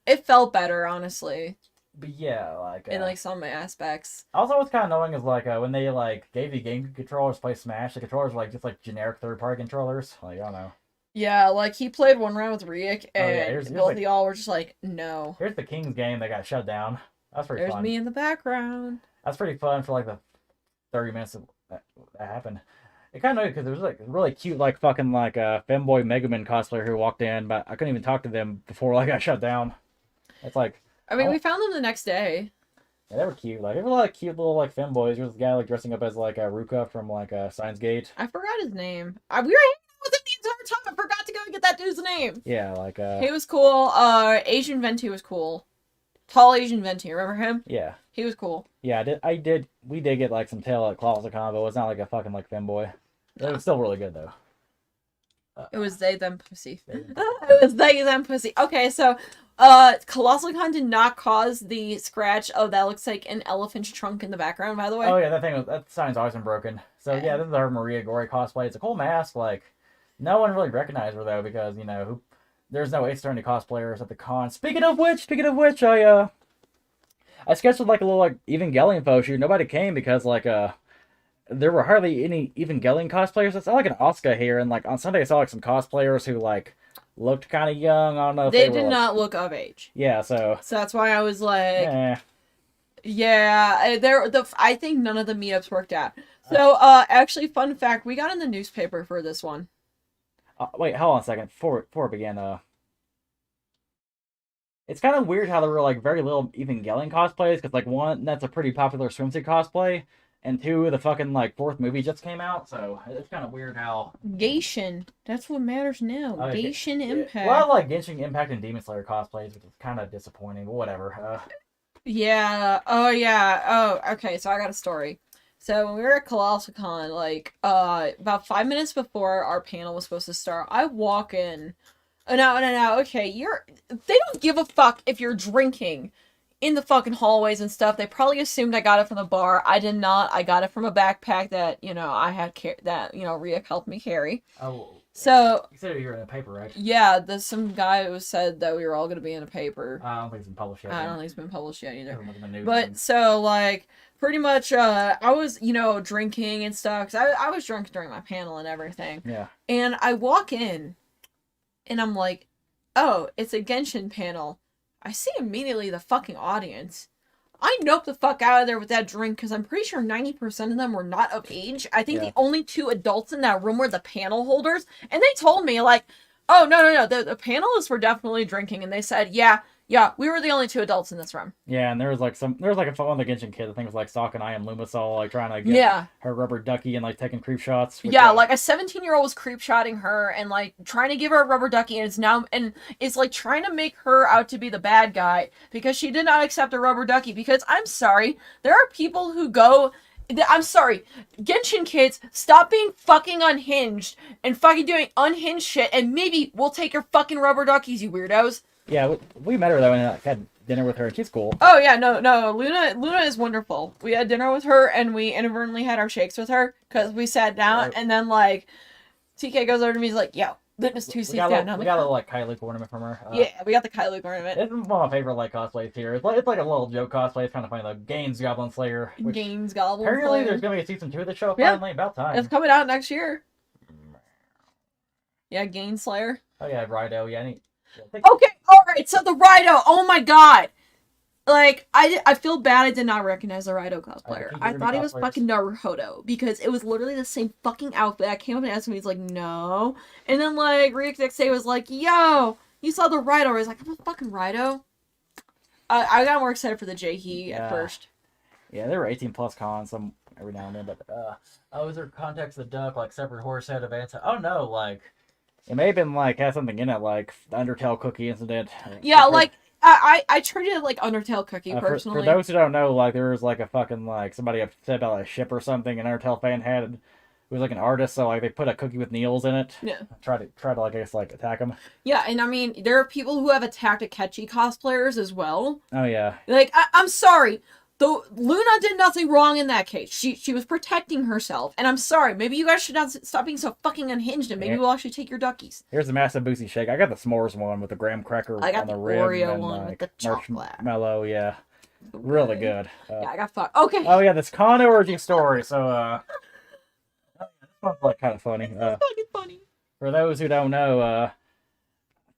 it felt better, honestly. But yeah, like in like some aspects. Also, what's kind of annoying is like when they like gave you game controllers to play Smash, the controllers were like just like generic third-party controllers. Like I don't know. Yeah, like he played one round with Riek, and here's both like, of y'all were just like, no. Here's the Kings game that got shut down. That's pretty fun. There's me in the background. That's pretty fun for like the 30 minutes that happened. It kind of because there was like really cute like fucking like femboy Mega Man cosplayer who walked in, but I couldn't even talk to them before like I got shut down. It's like I mean, we found them the next day. Yeah, they were cute. Like there were a lot of cute little like femboys. There was a guy like dressing up as like Ruka from like Steins Gate. I forgot his name. We were hanging with him the entire time. I forgot to go and get that dude's name. Yeah, like he was cool. Asian Venti was cool. Tall Asian Venti, remember him? Yeah. He was cool. Yeah, we did get like some tail at Colossalcon, but it was not like a fucking like femboy. It was still really good though. It was they them pussy. It was they them pussy. Okay, so Colossalcon did not cause the scratch. Oh, that looks like an elephant's trunk in the background, by the way. Oh yeah, that sign's always been broken. So yeah, this is our Maria Gory cosplay. It's a cool mask. Like no one really recognized her though because there's no Ace Attorney cosplayers at the con. Speaking of which, I scheduled like a little like Evangelion photo shoot. Nobody came because like there were hardly any Evangelion cosplayers. It's not like an Asuka here, and like on Sunday I saw like some cosplayers who like looked kind of young. I don't know if they did were, not look of age. Yeah, so that's why I was like, yeah. I think none of the meetups worked out. So actually, fun fact: we got in the newspaper for this one. Wait, hold on a second. Before it began, it's kind of weird how there were like very little Evangelion cosplays because like one, that's a pretty popular swimsuit cosplay. And two, the fucking like fourth movie just came out, so it's kind of weird how Genshin. That's what matters now. Genshin Impact. Well, I like Genshin Impact and Demon Slayer cosplays, which is kind of disappointing, but whatever. Yeah. Oh yeah. Oh, okay. So I got a story. So when we were at Colossalcon, like about 5 minutes before our panel was supposed to start, I walk in. No. Okay, they don't give a fuck if you're drinking in the fucking hallways and stuff. They probably assumed I got it from the bar. I did not. I got it from a backpack that, I had Riek helped me carry. Oh. So you said you were in a paper, right? Yeah, there's some guy who said that we were all going to be in a paper. I don't think it's been published yet. I don't think it's been published yet either. But so like pretty much I was, drinking and stuff cuz I was drunk during my panel and everything. Yeah. And I walk in and I'm like, "Oh, it's a Genshin panel." I see immediately the fucking audience. I nope the fuck out of there with that drink because I'm pretty sure 90% of them were not of age. I think the only 2 adults in that room were the panel holders. And they told me, like, oh, no. The panelists were definitely drinking. And they said, yeah, we were the only 2 adults in this room. Yeah, and there was like one of the Genshin kids, I think it was like Sakurai and Lumisol, like trying to get her rubber ducky and like taking creep shots. Yeah, like a 17-year-old was creep shotting her and like trying to give her a rubber ducky and it's like trying to make her out to be the bad guy because she did not accept a rubber ducky. Because I'm sorry, there are people who go. I'm sorry, Genshin kids, stop being fucking unhinged and fucking doing unhinged shit, and maybe we'll take your fucking rubber duckies, you weirdos. Yeah, we met her though and had dinner with her. She's cool. Oh yeah, no. Luna is wonderful. We had dinner with her and we inadvertently had our shakes with her because we sat down and then like TK goes over to me, he's like, "Yo, Luna's 2 seats down." We got a little like Kylie ornament from her. Yeah, we got the Kylie ornament. It's one of my favorite like cosplays here. It's like a little joke cosplay. It's kind of funny. Like Gaines Goblin Slayer. Gaines Goblin Slayer. Apparently, there's gonna be a season 2 of the show. Finally, about time. It's coming out next year. Yeah, Gaines Slayer. Oh yeah, Rido. Yeah, Okay, alright, so the Rido, oh my god! Like, I feel bad I did not recognize the Rido cosplayer. I thought he was fucking Naruto, because it was literally the same fucking outfit. I came up and asked him, he's like, no. And then, like, Riek Dexay was like, yo, you saw the Rido. I was like, I'm a fucking Rido. I got more excited for the J-He at first. Yeah, there were 18 plus cons some every now and then, but oh, is there context of the duck like separate horse head events? Oh no, like it may have been like had something in it like the Undertale cookie incident. Yeah, like I treated it like Undertale cookie personally. For those who don't know, like there was like a fucking like somebody upset about a ship or something, an Undertale fan had it. It was like an artist, so like they put a cookie with Neils in it. Yeah. Try to like I guess like attack him. Yeah, and I mean there are people who have attacked Akechi cosplayers as well. Oh yeah. Like I'm sorry. Though Luna did nothing wrong in that case. She was protecting herself. And I'm sorry, maybe you guys should not stop being so fucking unhinged and maybe we'll actually take your duckies. Here's the massive boozy shake. I got the s'mores one with the graham cracker I got on the Oreo rim one and with the chocolate. marshmallow, yeah. Really good. Yeah, I got fucked. Okay. Oh yeah, this con origin story. So this one's like kind of funny. It's fucking funny. For those who don't know, I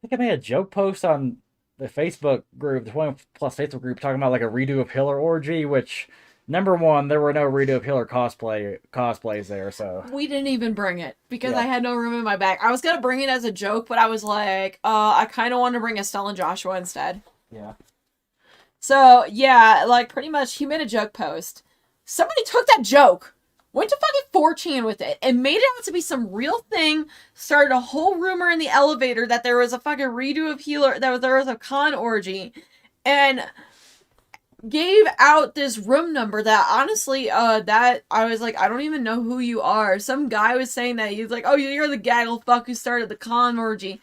think I made a joke post on the Facebook group, the 20 plus Facebook group, talking about like a redo of Hiller orgy, which number one, there were no redo of Hiller cosplays there, so we didn't even bring it because I had no room in my bag. I was gonna bring it as a joke, but I was like, I kind of wanted to bring Estelle and Joshua instead. Yeah. So yeah, like pretty much, he made a joke post. Somebody took that joke, went to fucking 4chan with it, and made it out to be some real thing, started a whole rumor in the elevator that there was a fucking redo of Healer, that there was a con orgy, and gave out this room number that honestly, that I was like, I don't even know who you are. Some guy was saying that he's like, oh, you're the gaggle fuck who started the con orgy.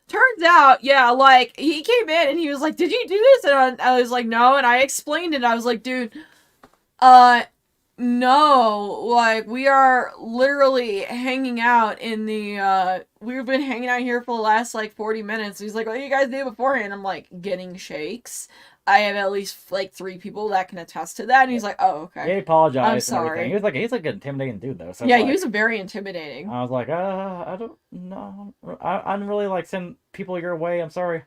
Turns out, yeah, like, he came in and he was like, did you do this? And I was like, no, and I explained it. I was like, dude, no, like, we are literally hanging out in the, we've been hanging out here for the last, like, 40 minutes. He's like, what do you guys do beforehand? I'm like, getting shakes. I have at least, like, 3 people that can attest to that. And he's like, oh, okay. He apologized. I'm sorry. He's like an intimidating dude, though. So yeah, like, he was very intimidating. I was like, I don't know. I didn't really, like, send people your way. I'm sorry.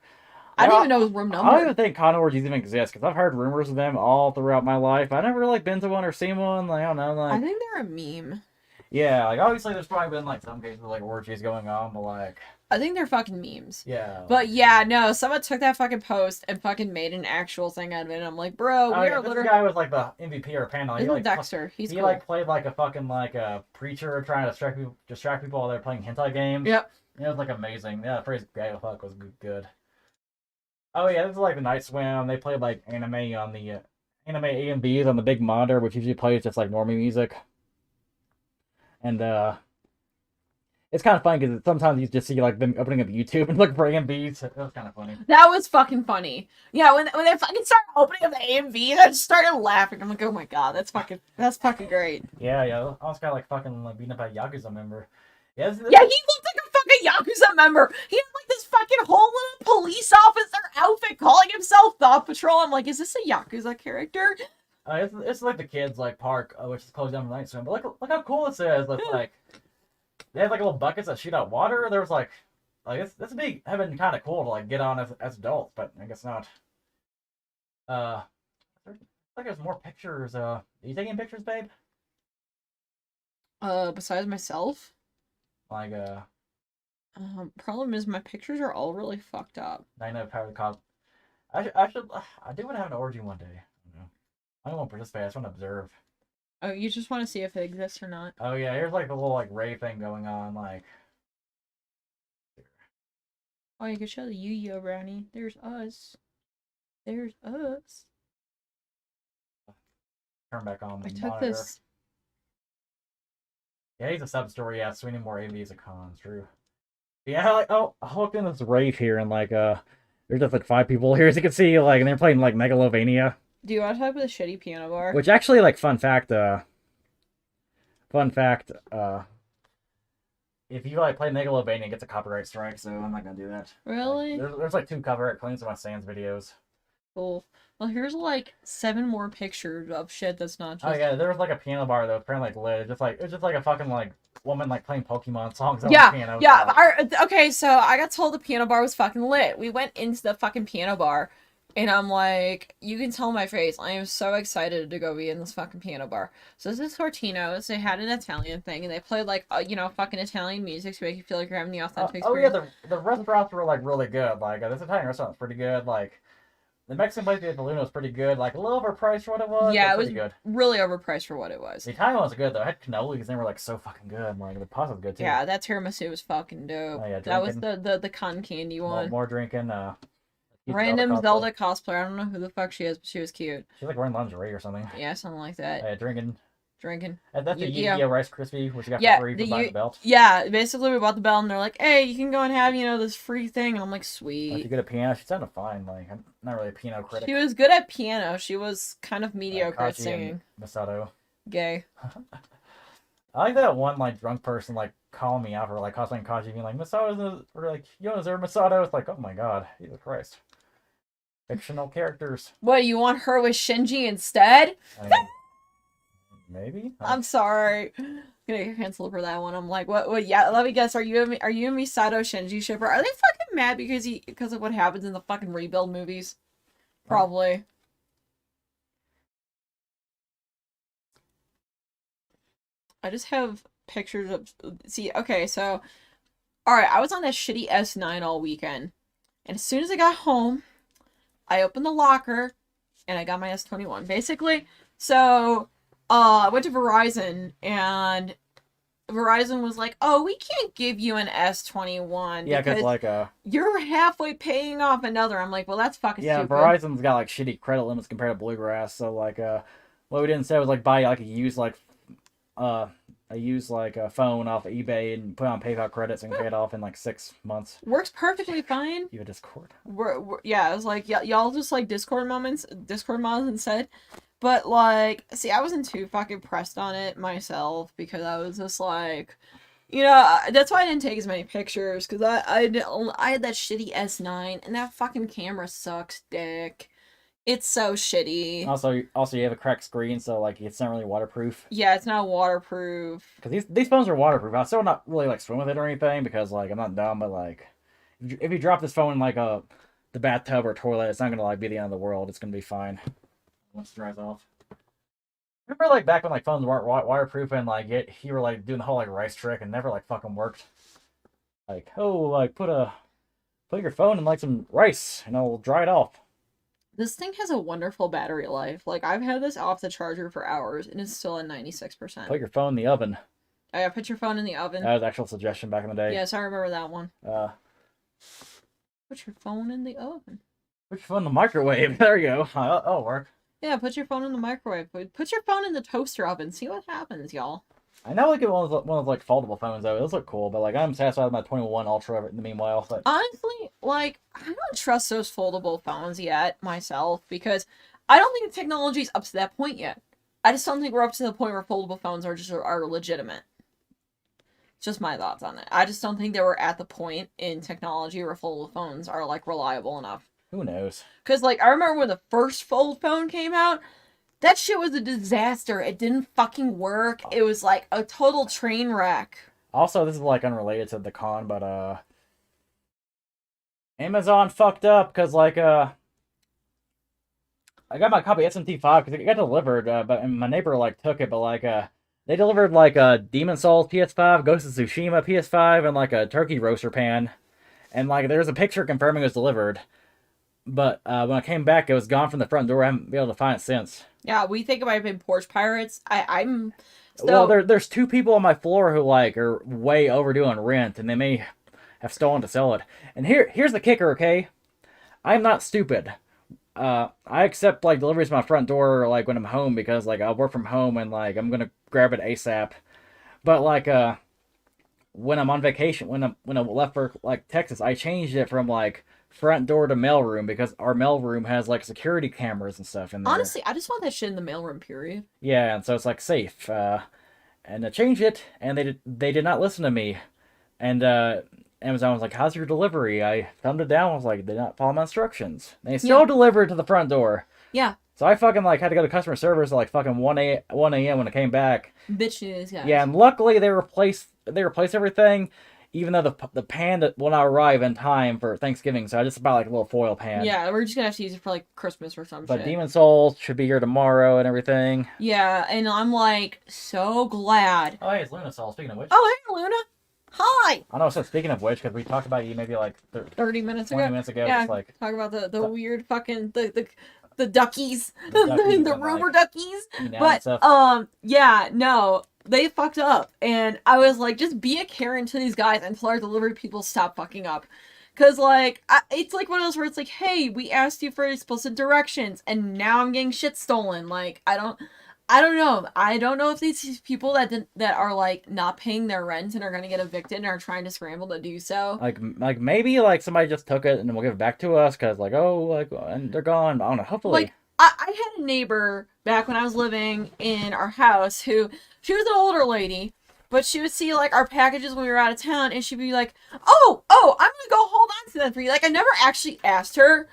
I don't even know his room number. I don't even think con orgies even exist, because I've heard rumors of them all throughout my life. I never like been to one or seen one. Like, I don't know. Like, I think they're a meme. Yeah, like, obviously there's probably been, like, some cases of, like, orgies going on, but, like... I think they're fucking memes. Yeah. But, yeah, no, someone took that fucking post and fucking made an actual thing out of it, and I'm like, bro, we are literally... This guy was, like, the MVP or panel. This is Dexter. He's cool. He, like, played, like, a fucking, like, a preacher trying to distract people while they're playing hentai games. Yep. It was, like, amazing. Yeah, the phrase "gaggle fuck" was good. Oh, yeah, this is, like, the Night Swim. They played, like, anime on the... anime AMVs on the big monitor, which usually plays just, like, normie music. And, it's kind of funny because sometimes you just see like them opening up YouTube and looking for AMVs. It was kind of funny. That was fucking funny. Yeah, when they fucking started opening up the AMVs, I just started laughing. I'm like, oh my god, that's fucking great. Yeah. I was kind of like fucking like beating up a Yakuza member. Yeah, he looked like a fucking Yakuza member. He had like this fucking whole little police officer outfit calling himself Thought Patrol. I'm like, is this a Yakuza character? It's like the kids like park, which is closed down tonight soon. But look how cool this is. It's like they have like little buckets that shoot out water. There was like this would be having kind of cool to like get on as adults, but I guess not. Like there's more pictures. Are you taking pictures, babe? Besides myself? Like problem is my pictures are all really fucked up. I know power the cop. I do want to have an orgy one day. I don't want to participate. I just want to observe. Oh, you just want to see if it exists or not? Oh yeah, here's like the little like rave thing going on. Like, oh, you can show the Yu-Gi-Oh brownie. There's us. There's us. Turn back on the I took monitor. this. Yeah, he's a sub-story. Yeah, so we need more AVs of cons. True. Yeah, like I hooked in this rave here, and like there's just like 5 people here, as you can see, like, and they're playing like Megalovania. Do you want to talk about the shitty piano bar? Which actually, like, fun fact, if you like play Megalovania, it gets a copyright strike, so I'm not gonna do that. Really? Like, there's like 2 copyright claims in my Sans videos. Cool. Well, here's like 7 more pictures of shit that's not just... Oh yeah, there was like a piano bar though, apparently like lit. It's just like a fucking like woman like playing Pokemon songs on the piano. Yeah. Okay, so I got told the piano bar was fucking lit. We went into the fucking piano bar. And I'm like, you can tell my face, I am so excited to go be in this fucking piano bar. So this is Tortino's. They had an Italian thing, and they played, like, fucking Italian music to make you feel like you're having the authentic experience. Oh, yeah, the restaurants were, like, really good. Like, this Italian restaurant's pretty good. Like, The Mexican place at the Luna was pretty good. Like a little overpriced for what it was. Yeah, but it was pretty good. really overpriced for what it was. The Italian ones were good though. I had cannolis and they were like so fucking good. Like the pasta was good too. Yeah, that tiramisu was fucking dope. Oh, yeah, that was the cotton candy one. More drinking. Random Zelda cosplayer. I don't know who the fuck she is, but she was cute. She's like wearing lingerie or something. Yeah, something like that. Yeah, drinking. And that's the Yu-Gi-Oh! Rice Krispie, which you got for free for buying the belt. Yeah, basically we bought the belt and they're like, hey, you can go and have, this free thing. And I'm like, sweet. If you're good at piano, she sounded fine. Like, I'm not really a piano critic. She was good at piano. She was kind of mediocre at singing. Masato. Gay. I like that one, like, drunk person, like, calling me out for, like, cosplaying Kaji, being like, Masato, or like, you don't deserve Masato. It's like, oh my god, Jesus Christ. Fictional characters. What, you want her with Shinji instead? I mean, maybe? I'm sorry. I'm gonna get canceled for that one. I'm like, what, yeah, let me guess, are you a Misato Shinji shipper? Are they fucking mad because of what happens in the fucking Rebuild movies? Probably. I just have pictures of, see, okay, so, alright, I was on that shitty S9 all weekend, and as soon as I got home, I opened the locker, and I got my S21, basically. So, I went to Verizon, and Verizon was like, oh, we can't give you an S21. Yeah, because, like, you're halfway paying off another. I'm like, well, that's fucking stupid. Yeah, Verizon's got, like, shitty credit limits compared to Bluegrass, so, like, what we didn't say was, like, buy, like, a used a phone off of eBay and put on PayPal credits and pay it off in like 6 months. Works perfectly fine. You have Discord. Yeah, it was like y'all just like Discord mods instead. But like, see, I wasn't too fucking pressed on it myself because I was just like, that's why I didn't take as many pictures because I had that shitty S9 and that fucking camera sucks dick. It's so shitty. Also, you have a cracked screen, so like it's not really waterproof. Yeah, it's not waterproof. Because these phones are waterproof. I still not really like swim with it or anything because like I'm not dumb, but like if you drop this phone in like the bathtub or toilet, it's not gonna like be the end of the world. It's gonna be fine once it dries off. Remember like back when like phones weren't waterproof and like you were like doing the whole like rice trick and never like fucking worked. Like put your phone in like some rice and it'll dry it off. This thing has a wonderful battery life. Like, I've had this off the charger for hours, and it's still at 96%. Put your phone in the oven. Oh, yeah, put your phone in the oven. That was an actual suggestion back in the day. Yes, I remember that one. Put your phone in the oven. Put your phone in the microwave. There you go. That'll work. Yeah, put your phone in the microwave. Put your phone in the toaster oven. See what happens, y'all. I know like one of those like foldable phones though. Those look cool, but like I'm satisfied with my 21 Ultra in the meanwhile. But... honestly, like I don't trust those foldable phones yet myself because I don't think the technology's up to that point yet. I just don't think we're up to the point where foldable phones are legitimate. Just my thoughts on it. I just don't think that we're at the point in technology where foldable phones are like reliable enough. Who knows? Because like I remember when the first fold phone came out. That shit was a disaster. It didn't fucking work. It was like a total train wreck. Also, this is like unrelated to the con, but Amazon fucked up because like I got my copy of SMT5 because it got delivered, but my neighbor like took it, but like they delivered like a Demon Souls PS5, Ghost of Tsushima PS5, and like a turkey roaster pan, and like there's a picture confirming it was delivered. But when I came back, it was gone from the front door. I haven't been able to find it since. Yeah, we think it might have been porch pirates. I'm. So... well, there's 2 people on my floor who like are way overdue on rent, and they may have stolen to sell it. And here's the kicker, okay? I'm not stupid. I accept like deliveries to my front door like when I'm home because like I work from home and like I'm gonna grab it ASAP. But like when I'm on vacation, when I left for like Texas, I changed it from like front door to mailroom because our mailroom has like security cameras and stuff in there. Honestly, I just want that shit in the mailroom, period. Yeah, and so it's like safe. And I changed it, and they did not listen to me. And Amazon was like, "How's your delivery?" I thumbed it down. I was like, "They did not follow my instructions." And they still delivered to the front door. Yeah. So I fucking like had to go to customer service at like fucking 1 a.m. when I came back. Bitches, guys. Yeah, and luckily they replaced everything. Even though the pan will not arrive in time for Thanksgiving, so I just bought like a little foil pan. Yeah, we're just gonna have to use it for like Christmas or something. But Demon Souls should be here tomorrow and everything. Yeah, and I'm like so glad. Oh, hey, it's Luna Soul. Speaking of which. Oh, hey, Luna. Hi! I know, so speaking of which, because we talked about you maybe like 30 minutes 20 ago. minutes ago, Yeah, just like talk about the weird fucking the duckies, the duckies the and rumor like duckies. eating out and But stuff. yeah, no, they fucked up, and I was like, just be a Karen to these guys until our delivery people stop fucking up. Cause like it's like one of those where it's like, hey, we asked you for explicit directions, and now I'm getting shit stolen. Like I don't know. I don't know if these people that are like not paying their rent and are gonna get evicted and are trying to scramble to do so. Like maybe like somebody just took it and will give it back to us because like and they're gone. I don't know. Hopefully. Like I had a neighbor back when I was living in our house who she was an older lady, but she would see like our packages when we were out of town, and she'd be like, "Oh, I'm gonna go hold on to them for you." Like I never actually asked her,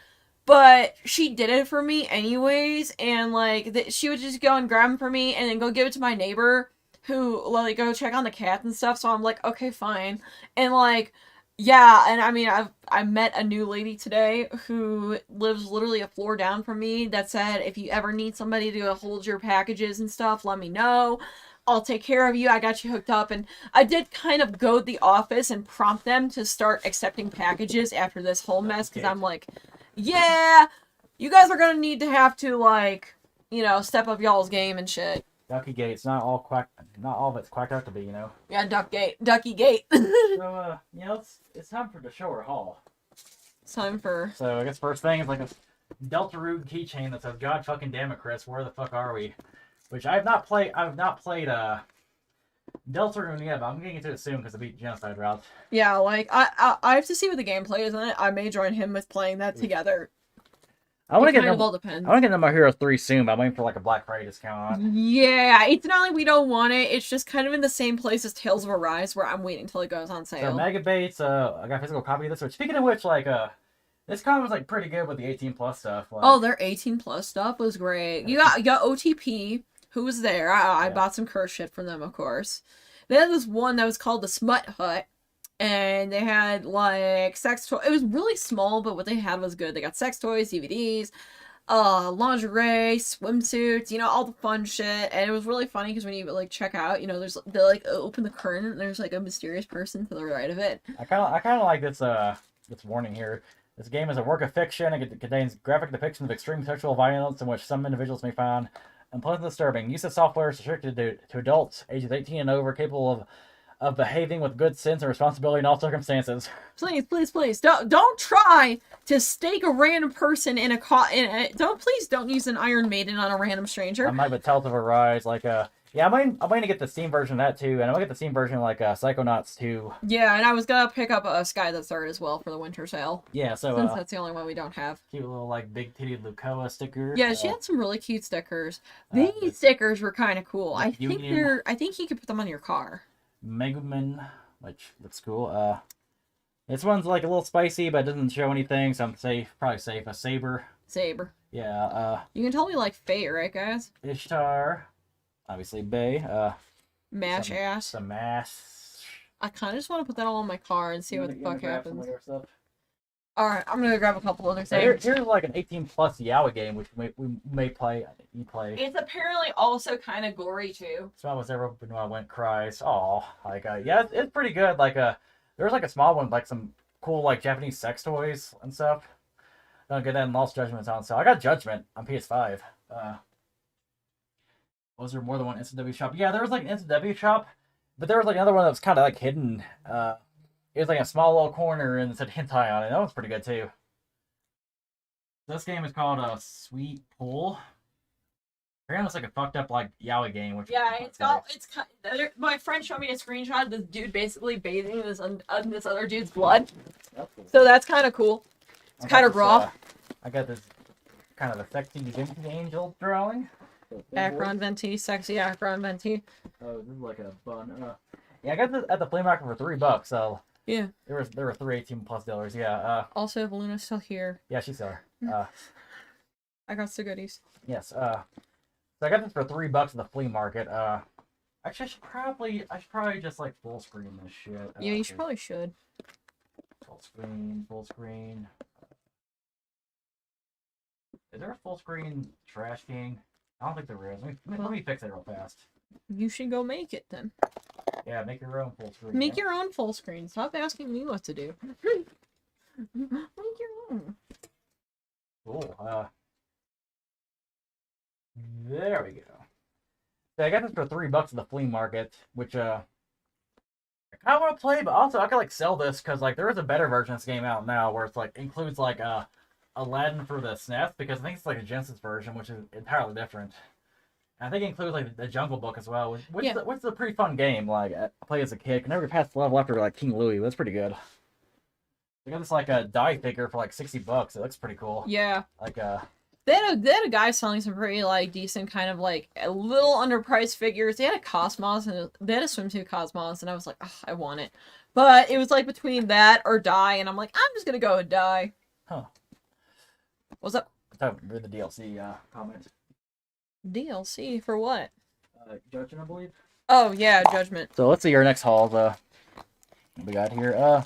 but she did it for me anyways, and like she would just go and grab them for me, and then go give it to my neighbor who like go check on the cat and stuff. So I'm like, okay, fine, and like. Yeah, and I mean, I met a new lady today who lives literally a floor down from me that said, if you ever need somebody to hold your packages and stuff, let me know. I'll take care of you. I got you hooked up. And I did kind of goad the office and prompt them to start accepting packages after this whole mess, because I'm like, yeah, you guys are gonna need to have to like, step up y'all's game and shit. Ducky Gate's not all of it's quacked out to be, Yeah, Ducky Gate. So it's time for the show or haul. It's time for. So I guess first thing is like a Delta Root keychain that says "God fucking damn it, Chris, where the fuck are we?" Which I've not played Delta Root yet, but I'm getting into it soon because I beat Genocide Route. Yeah, like I have to see what the gameplay is on it. I may join him with playing that together. I want to get all depends. I want to get No More Heroes 3 soon, but I'm waiting for like a Black Friday discount on it. Yeah, it's not like we don't want it. It's just kind of in the same place as Tales of Arise, where I'm waiting till it goes on sale. So Megabaits, I got a physical copy of this. Which, speaking of which, like this con was like pretty good with the 18+ stuff. Like, oh, their 18+ stuff was great. You got OTP, who was there. I bought some curse shit from them, of course. They had this one that was called the Smut Hut, and they had like sex toys. It was really small, but what they had was good. They got sex toys, DVDs, lingerie, swimsuits, all the fun shit. And it was really funny because when you like check out, they like open the curtain and there's like a mysterious person to the right of it. I kind of like this warning here. This game is a work of fiction. It contains graphic depictions of extreme sexual violence in which some individuals may find unpleasant, disturbing. Use of software is restricted to adults ages 18 and over, capable of behaving with good sense and responsibility in all circumstances. Please, don't try to stake a random person in a don't use an Iron Maiden on a random stranger. I might be Tales of Arise, like yeah, I'm going to get the Steam version of that too, and I'm going to get the Steam version of like Psychonauts 2. Yeah, and I was gonna pick up a Sky the Third as well for the winter sale. Yeah, so since that's the only one we don't have. Cute little like big titted Lucoa sticker. Yeah, she had some really cute stickers. These stickers were kind of cool. I think you could put them on your car. Megumin, which looks cool. This one's like a little spicy, but it doesn't show anything, so I'm probably safe. A Saber. Yeah. You can tell me like Faye, right, guys? Ishtar. Obviously, Bay. Mash ass. Some mash. I kind of just want to put that all on my car and see what the fuck happens. Alright, I'm gonna grab a couple other things. Here's like an 18+ Yaoi game, which we may play. You play. It's apparently also kind of gory too. So I was there when I went cries. Oh, like yeah, it's pretty good. Like there's like a small one, like some cool like Japanese sex toys and stuff. Don't get that in Lost Judgment's on sale. I got Judgment on PS5. Was there more than one NCW shop? Yeah, there was like an NCW shop, but there was like another one that was kind of like hidden. It was like a small little corner and it said hentai on it. That one's pretty good too. This game is called Sweet Pull. Apparently it's like a fucked up like yaoi game. Which my friend showed me a screenshot of this dude basically bathing in this other dude's blood. Cool. So that's kind of cool. It's kind of raw. I got this kind of a sexy Vinci angel drawing. Akron Venti, sexy Akron Venti. Oh, this is like a bun. Yeah, I got this at the flea market for $3. So yeah, there were 3 $18+ dealers. Yeah. Also, Luna's still here. Yeah, she's still here. I got the goodies. Yes. So I got this for $3 at the flea market. Actually, I should probably just like full screen this shit. Yeah, you probably should. Full screen. Is there a full screen Trash King? I don't think there is. Let me fix it real fast. You should go make it then. Yeah, make your own full screen. Make your own full screen. Stop asking me what to do. Make your own. Cool. There we go. So I got this for $3 at the flea market, which I kind of want to play, but also I could like sell this because like there is a better version of this game out now where it's like includes like Aladdin for the SNES, because I think it's like a Genesis version, which is entirely different. And I think it includes like the Jungle Book as well, which is a pretty fun game. Like I played as a kid, could never get past the level after like King Louis. But it's pretty good. I got this like a die figure for like $60. It looks pretty cool. Yeah. Like They had a guy selling some pretty like decent kind of like a little underpriced figures. They had a Cosmos and they had a swimsuit Cosmos, and I was like, oh, I want it. But it was like between that or die, and I'm like, I'm just gonna go with die. Huh. What's up? I thought read the DLC comments. DLC for what? Judgment, I believe. Oh yeah, Judgment. So let's see our next hauls. What we got here?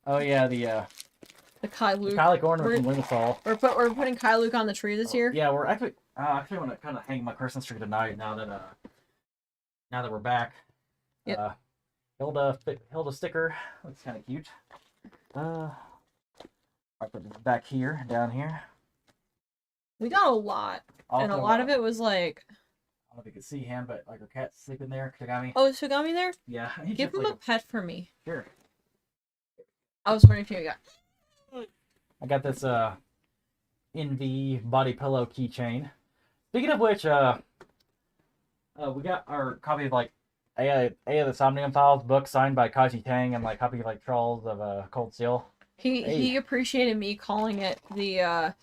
Oh yeah, The Kai Luke. the Kylie ornament from Lumisol. We're putting Kai Luke on the tree this year. Yeah, we're actually want to kind of hang my Christmas tree tonight now that we're back. Yep. Hilda sticker. Looks kind of cute. I put this back here, down here. We got a lot, and a lot of it was like. I don't know if you can see him, but like her cat's sleeping there. Kagami. Oh, is Shigami there? Yeah. Give him a pet for me. Sure. I was wondering if you got. I got this NV body pillow keychain. Speaking of which, we got our copy of like A of the Somnium Files book signed by Kaji Tang, and like copy of like Charles of Cold Steel. He appreciated me calling it the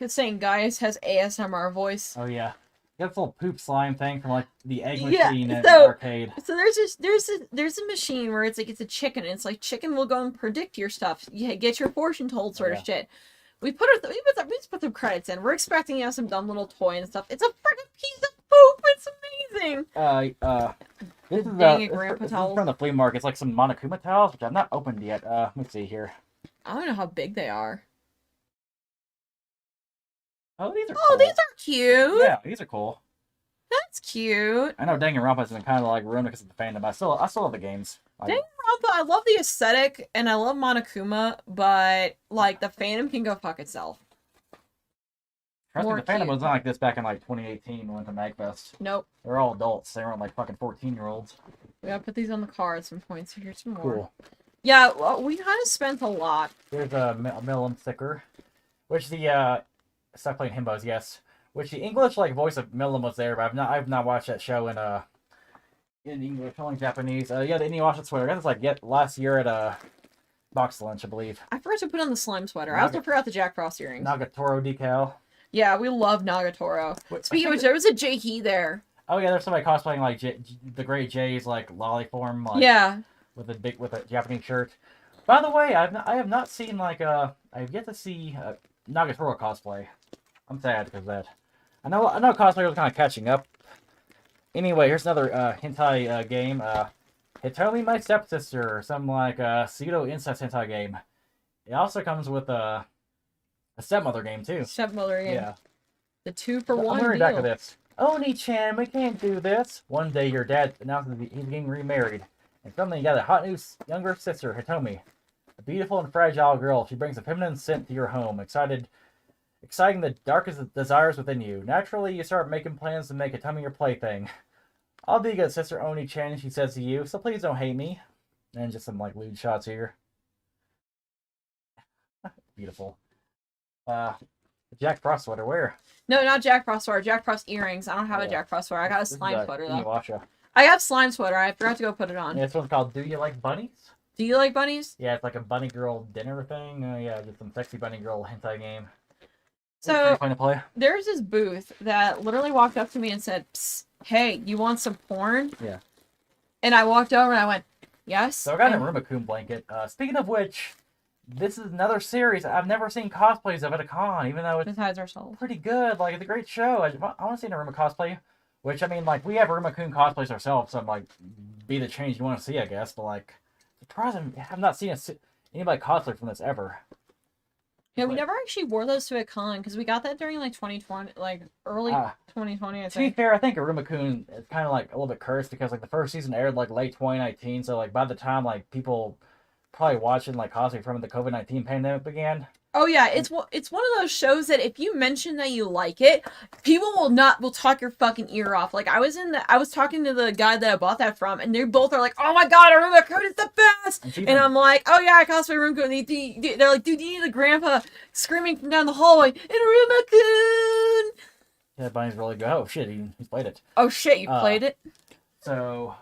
saying Gaius has ASMR voice. Oh yeah. Got this little poop slime thing from like the egg machine in the arcade. So there's a machine where it's like it's a chicken, and it's like chicken will go and predict your stuff. You get your fortune told sort of shit. We just put some credits in. We're expecting you have some dumb little toy and stuff. It's a freaking piece of poop. It's amazing. This is Dang it, Grandpa this is towels. from the flea market. It's like some Monokuma towels, which I've not opened yet. Let me see here. I don't know how big they are. Oh, these are Oh, cool. these are cute. Yeah, these are cool. That's cute. I know Danganronpa's been kind of like ruined because of the fandom. I still love the games. Danganronpa, I love the aesthetic and I love Monokuma, but like the fandom can go fuck itself. Trust me, More the fandom cute. was not like this back in like 2018 when we went to MagFest. Nope. They're all adults. They weren't like fucking 14-year-olds. We gotta put these on the car at some point, so here's some more. Cool. Yeah, well, we kind of spent a lot. There's a Millum sticker, which the stop playing himbos, yes. Which the English like voice of Millum was there, but I've not watched that show in English, only Japanese. Yeah, the Inuyasha sweater. I got this like last year at Box Lunch, I believe. I forgot to put on the slime sweater. I also forgot the Jack Frost earrings. Nagatoro decal. Yeah, we love Nagatoro. Speaking of which, there was a J.K. there. Oh yeah, there's somebody cosplaying like the Great J's like lolly form. Like, yeah. With a Japanese shirt. By the way, I have not seen like I've yet to see Nagatoro cosplay. I'm sad because of that. I know cosplay was kind of catching up. Anyway, here's another hentai game. Hitomi My Stepsister, some like pseudo incest hentai game. It also comes with a stepmother game too. Stepmother game. Yeah. The 2-for-1 I'm very deal. back of this. Oni-chan, we can't do this. One day your dad announces he's getting remarried. And suddenly you got a hot new younger sister, Hitomi. A beautiful and fragile girl. She brings a feminine scent to your home, exciting the darkest desires within you. Naturally, you start making plans to make Hitomi your plaything. I'll be a good sister, Oni-chan, she says to you, so please don't hate me. And just some like lewd shots here. Beautiful. Jack Frost sweater, where? No, not Jack Frost sweater. Jack Frost earrings. I don't have a Jack Frost sweater. I got a slime sweater, though. Inuyasha. I have slime sweater. I forgot to go put it on. Yeah, this one's called Do You Like Bunnies? Do you like bunnies? Yeah, it's like a bunny girl dinner thing. Yeah, just some sexy bunny girl hentai game. It's So, pretty fun to play. there's this booth that literally walked up to me and said, Psst, hey, you want some porn? Yeah. And I walked over and I went, yes. So I got a and- Rumakun blanket. Speaking of which, this is another series I've never seen cosplays of at a con, even though it's Besides ourselves. pretty good. Like, it's a great show. I want to see a Naruma cosplay, which, I mean, like, we have Rumakun cosplays ourselves, so I'm like, be the change you want to see, I guess, but, like, surprising, I've not seen anybody cosplay from this ever. Yeah, we never actually wore those to a con because we got that during like 2020, like early 2020. I think. To be fair, I think Aruma-kun is kind of like a little bit cursed because like the first season aired like late 2019, so like by the time like people probably watching like cosplay from the COVID-19 pandemic began. Oh yeah, it's one of those shows that if you mention that you like it, people will talk your fucking ear off. Like I was talking to the guy that I bought that from, and they both are like, "Oh my god, Aruma-kun is the best!" And I'm like, "Oh yeah, I cosplay Aruma-kun." They're like, "Dude, you need the grandpa screaming from down the hallway, Aruma-kun!" Yeah, Bunny's really good. Oh shit, he's played it. Oh shit, you played it? So,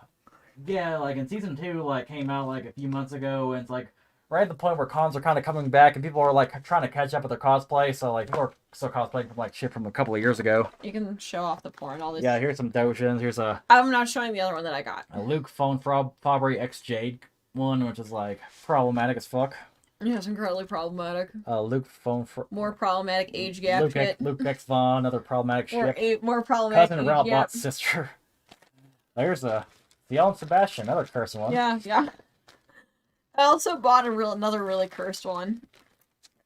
yeah, like in season 2, like came out like a few months ago, and it's like right at the point where cons are kind of coming back, and people are like trying to catch up with their cosplay. So like people are still cosplaying from like shit from a couple of years ago. You can show off the porn. All this. Yeah, here's some Dojins. Here's a. I'm not showing the other one that I got. A Luke Phone Fabry X Jade one, which is like problematic as fuck. Yeah, it's incredibly problematic. Luke Phone more problematic age gap shit. Luke X Vaughn, another problematic shit. More problematic cousin of Robot's sister. There's the Ellen Sebastian, another cursed one. Yeah. I also bought another really cursed one.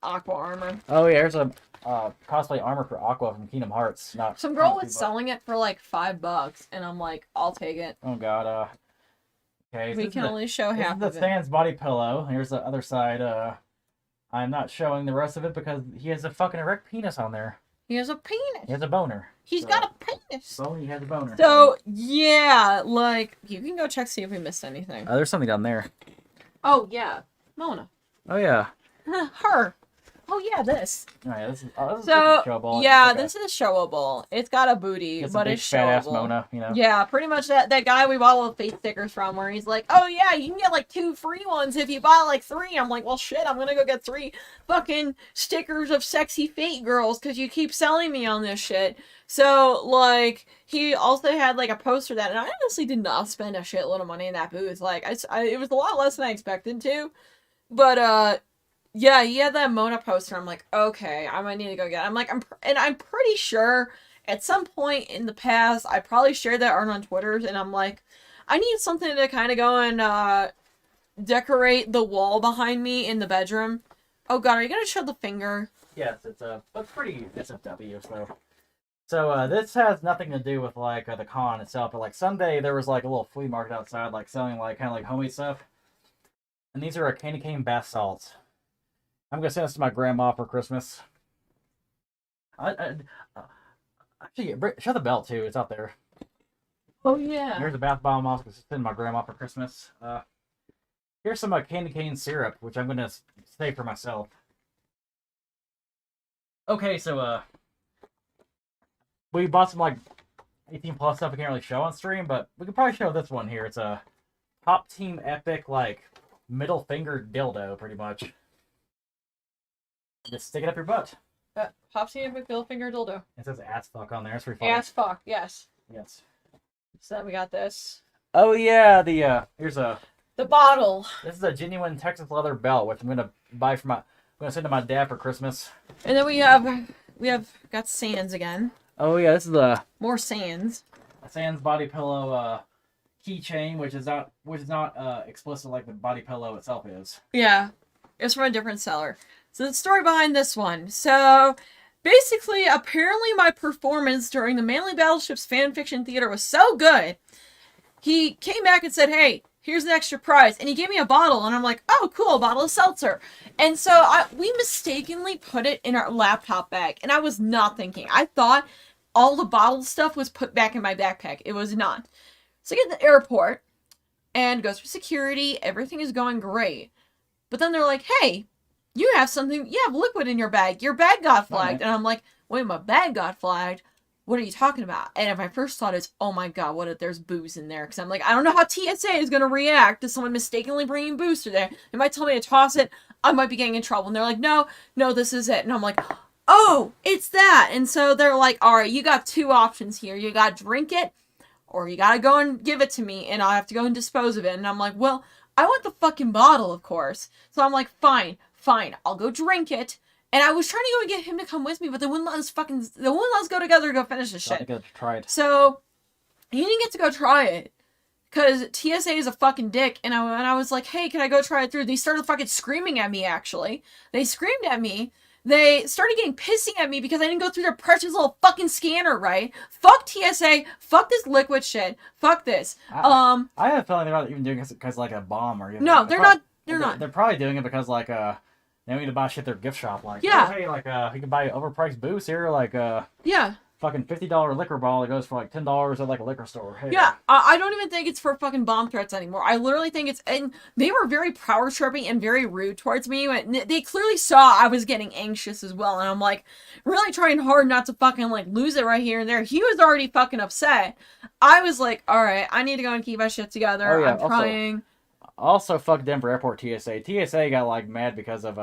Aqua armor. Oh yeah, there's a cosplay armor for Aqua from Kingdom Hearts. Some girl was selling it for like $5, and I'm like, I'll take it. Oh god. Okay. We can only show half of it. This is the Sans body pillow. Here's the other side. I'm not showing the rest of it because he has a fucking erect penis on there. He has a penis. He has a boner. He's got a penis. So he has a boner. So yeah, like you can go check see if we missed anything. There's something down there. Oh yeah, Mona. Oh yeah. Her. Oh yeah, this. Oh yeah, this is showable. Yeah, this is showable. It's got a booty, but it's showable. Fat ass Mona, you know. Yeah, pretty much that guy we bought all the face stickers from, where he's like, "Oh yeah, you can get like 2 free ones if you buy like 3." I'm like, "Well, shit, I'm gonna go get 3 fucking stickers of sexy fate girls because you keep selling me on this shit." So like, he also had like a poster that, and I honestly did not spend a shitload of money in that booth. Like, it was a lot less than I expected to, but yeah, he had that Mona poster. I'm like, okay, I might need to go get it. I'm like, I'm pretty sure at some point in the past, I probably shared that art on Twitter, and I'm like, I need something to kind of go and decorate the wall behind me in the bedroom. Oh god, are you gonna show the finger? Yes, it's pretty SFW, so this has nothing to do with like the con itself, but like Sunday there was like a little flea market outside, like selling like kind of like homemade stuff, and these are candy cane bath salts. I'm gonna send this to my grandma for Christmas. Actually, show the belt too. It's out there. Oh yeah. Here's a bath bomb. I'm also gonna send my grandma for Christmas. Here's some candy cane syrup, which I'm gonna save for myself. Okay, so we bought some like 18+ stuff we can't really show on stream, but we could probably show this one here. It's a Pop Team Epic like middle finger dildo, pretty much. Just stick it up your butt. Pop Team Epic middle finger dildo. It says ass fuck on there. It's pretty funny. Ass fuck, yes. Yes. So then we got this. Oh yeah, here's the bottle. This is a genuine Texas leather belt, which I'm gonna buy for I'm gonna send to my dad for Christmas. And then we have got Sans again. Oh yeah, this is more Sans. A Sans body pillow keychain, which is not explicit like the body pillow itself is. Yeah, it's from a different seller. So the story behind this one. So basically, apparently my performance during the Manly Battleships fanfiction theater was so good. He came back and said, "Hey, here's an extra prize," and he gave me a bottle, and I'm like, "Oh, cool, a bottle of seltzer." And so we mistakenly put it in our laptop bag, and I was not thinking. I thought all the bottled stuff was put back in my backpack. It was not. So I get to the airport and go through security. Everything is going great. But then they're like, "Hey, you have liquid in your bag. Your bag got flagged." Okay. And I'm like, "Wait, my bag got flagged? What are you talking about?" And my first thought is, oh my god, what if there's booze in there? Because I'm like, I don't know how TSA is going to react to someone mistakenly bringing booze to there. They might tell me to toss it. I might be getting in trouble. And they're like, no, this is it. And I'm like, oh, it's that. And so they're like, all right, you got 2 options here. You got to drink it, or you got to go and give it to me, and I'll have to go and dispose of it. And I'm like, well, I want the fucking bottle, of course. So I'm like, fine, I'll go drink it. And I was trying to go and get him to come with me, but they wouldn't let us go together to go finish this shit. So he didn't get to go try it because TSA is a fucking dick. And I was like, hey, can I go try it through? They started fucking screaming at me, actually. They screamed at me. they started getting pissy at me because I didn't go through their precious little fucking scanner, right? Fuck TSA, fuck this liquid shit, fuck this. I have a feeling they're not even doing it because like a bomb or anything. No, they're not. They're not. They're probably doing it because like they need to buy shit at their gift shop. Like, yeah, oh, hey, like you can buy overpriced booze here, like yeah. fucking $50 liquor bottle that goes for like $10 at like a liquor store. Hey. Yeah, I don't even think it's for fucking bomb threats anymore. I literally think it's, and they were very power tripping and very rude towards me. They clearly saw I was getting anxious as well, and I'm like really trying hard not to fucking like lose it right here and there. He was already fucking upset. I was like, all right, I need to go and keep my shit together. Oh, yeah. I'm trying. Also, fuck Denver Airport TSA. TSA got like mad because of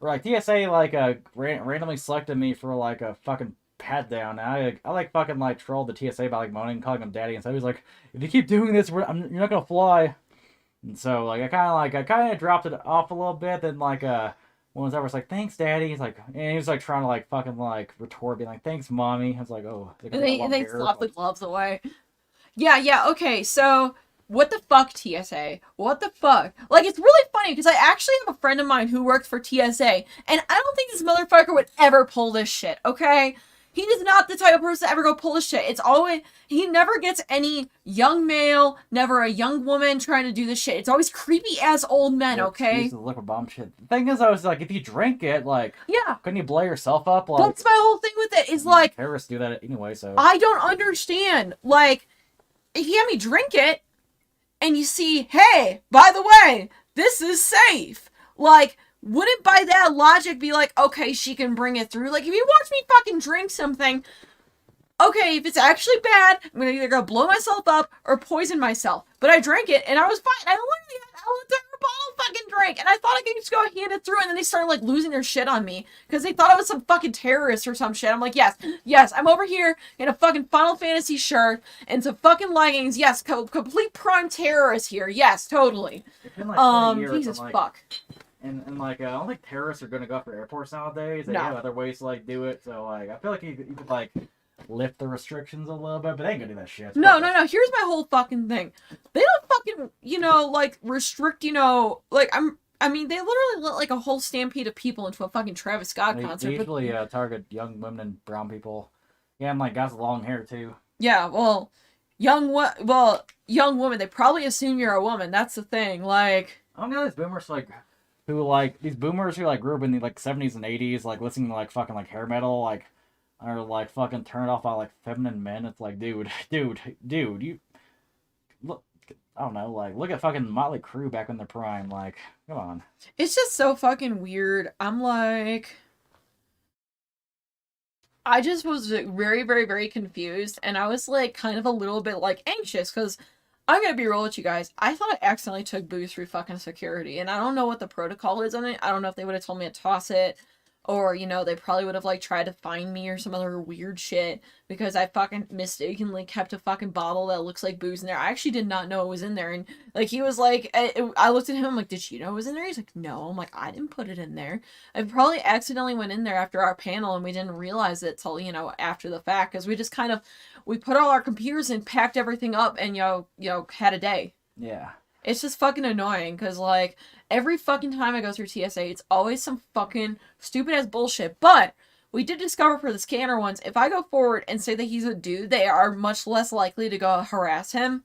like TSA like randomly selected me for like a fucking pat down. I like fucking like trolled the TSA by like moaning, calling him daddy, and so he was like, "If you keep doing this, you're not gonna fly." And so like I kind of dropped it off a little bit. Then like one was over, was like, "Thanks, daddy." He's like, and he was like trying to like fucking like retort, being like, "Thanks, mommy." I was like, "Oh." And they slapped the gloves away. Yeah. Okay, so. What the fuck, TSA? What the fuck? Like, it's really funny because I actually have a friend of mine who works for TSA, and I don't think this motherfucker would ever pull this shit, okay? He is not the type of person to ever go pull this shit. It's always, he never gets any young male, never a young woman trying to do this shit. It's always creepy ass old men, okay? The liquor bomb shit. The thing is, I was like, if you drink it, like, yeah, couldn't you blow yourself up? Like, that's my whole thing with it, is like, terrorists do that anyway, so. I don't understand. Like, if you have me drink it, and you see, hey, by the way, this is safe. Like, wouldn't by that logic be like, okay, she can bring it through? Like, if you watch me fucking drink something, okay, if it's actually bad, I'm gonna either go blow myself up or poison myself. But I drank it, and I was fine. I literally had an entire bottle fucking drink, and I thought I could just go hand it through, and then they started, like, losing their shit on me, because they thought I was some fucking terrorist or some shit. I'm like, yes, I'm over here in a fucking Final Fantasy shirt, and some fucking leggings, yes, complete prime terrorist here, yes, totally. It's been, like, Jesus like, fuck. And like, I don't think terrorists are gonna go after airports nowadays. They No. have other ways to, like, do it, so, like, I feel like you could like, lift the restrictions a little bit, but they ain't gonna do that shit. No. Here's my whole fucking thing. They don't fucking, like, restrict, like, I mean, they literally let, like, a whole stampede of people into a fucking Travis Scott concert. They usually target young women and brown people. Yeah, and, like, guys with long hair, too. Yeah, well, young woman, they probably assume you're a woman. That's the thing, like... I don't know these boomers, like, these boomers who, like, grew up in the, like, 70s and 80s, like, listening to, like, fucking, like, hair metal, like, are like fucking turned off by like feminine men. It's like, dude, you look. I don't know, like look at fucking Motley Crue back in their prime. Like, come on. It's just so fucking weird. I'm like, I just was very, very, very confused, and I was like kind of a little bit like anxious because I'm gonna be real with you guys. I thought I accidentally took booze through fucking security, and I don't know what the protocol is on it. I don't know if they would have told me to toss it. Or, they probably would have, like, tried to find me or some other weird shit because I fucking mistakenly kept a fucking bottle that looks like booze in there. I actually did not know it was in there. And, like, he was like, I looked at him, I'm like, did you know it was in there? He's like, no. I'm like, I didn't put it in there. I probably accidentally went in there after our panel and we didn't realize it till, after the fact. Because we just kind of, we put all our computers in, packed everything up, and, had a day. Yeah. It's just fucking annoying because, like, every fucking time I go through TSA, it's always some fucking stupid-ass bullshit. But we did discover for the scanner ones, if I go forward and say that he's a dude, they are much less likely to go harass him.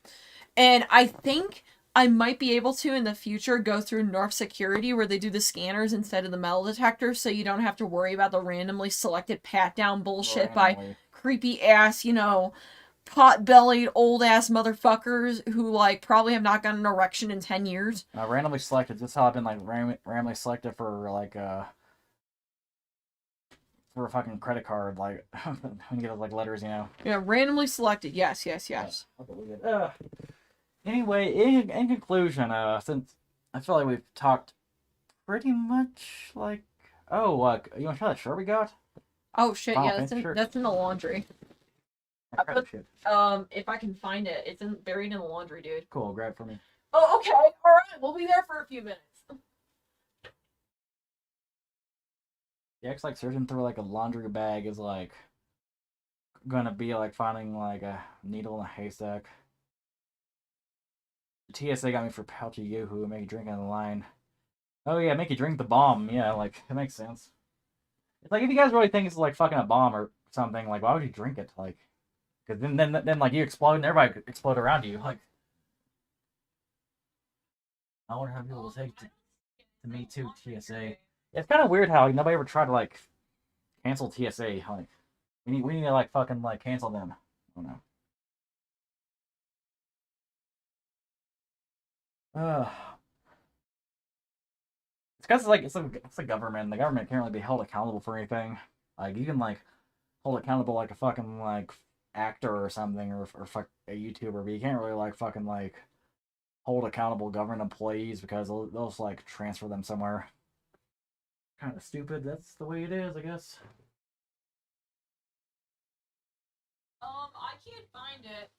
And I think I might be able to, in the future, go through North Security where they do the scanners instead of the metal detectors, so you don't have to worry about the randomly selected pat-down bullshit by creepy-ass, pot-bellied old-ass motherfuckers who, like, probably have not gotten an erection in 10 years. Randomly selected. That's how I've been, like, randomly selected for, like, for a fucking credit card, like, when you get those, like, letters, Yeah, randomly selected. Yes. Anyway, in conclusion, since I feel like we've talked pretty much, like, you want to try that shirt we got? Oh, shit, yeah, that's in the laundry. If I can find it, it's buried in the laundry, dude. Cool, grab it for me. Oh, okay, alright, we'll be there for a few minutes. Yeah, it's like searching through like a laundry bag is like gonna be like finding like a needle in a haystack. The TSA got me for pouchy yoo-hoo, make you drink on the line. Oh yeah, make you drink the bomb. Yeah, like it makes sense. It's like if you guys really think it's like fucking a bomb or something, like why would you drink it? Like, because then like you explode and everybody could explode around you. Like, I wonder how people will take to Me Too TSA. It's kind of weird how nobody ever tried to like cancel TSA. Like, we need to like fucking like cancel them. I don't know. It's because like it's a government. The government can't really be held accountable for anything. Like you can like hold accountable like a fucking like actor or something or fuck a YouTuber, but you can't really like fucking like hold accountable government employees because they'll just like transfer them somewhere. Kind of stupid. That's the way it is, I guess. I can't find it.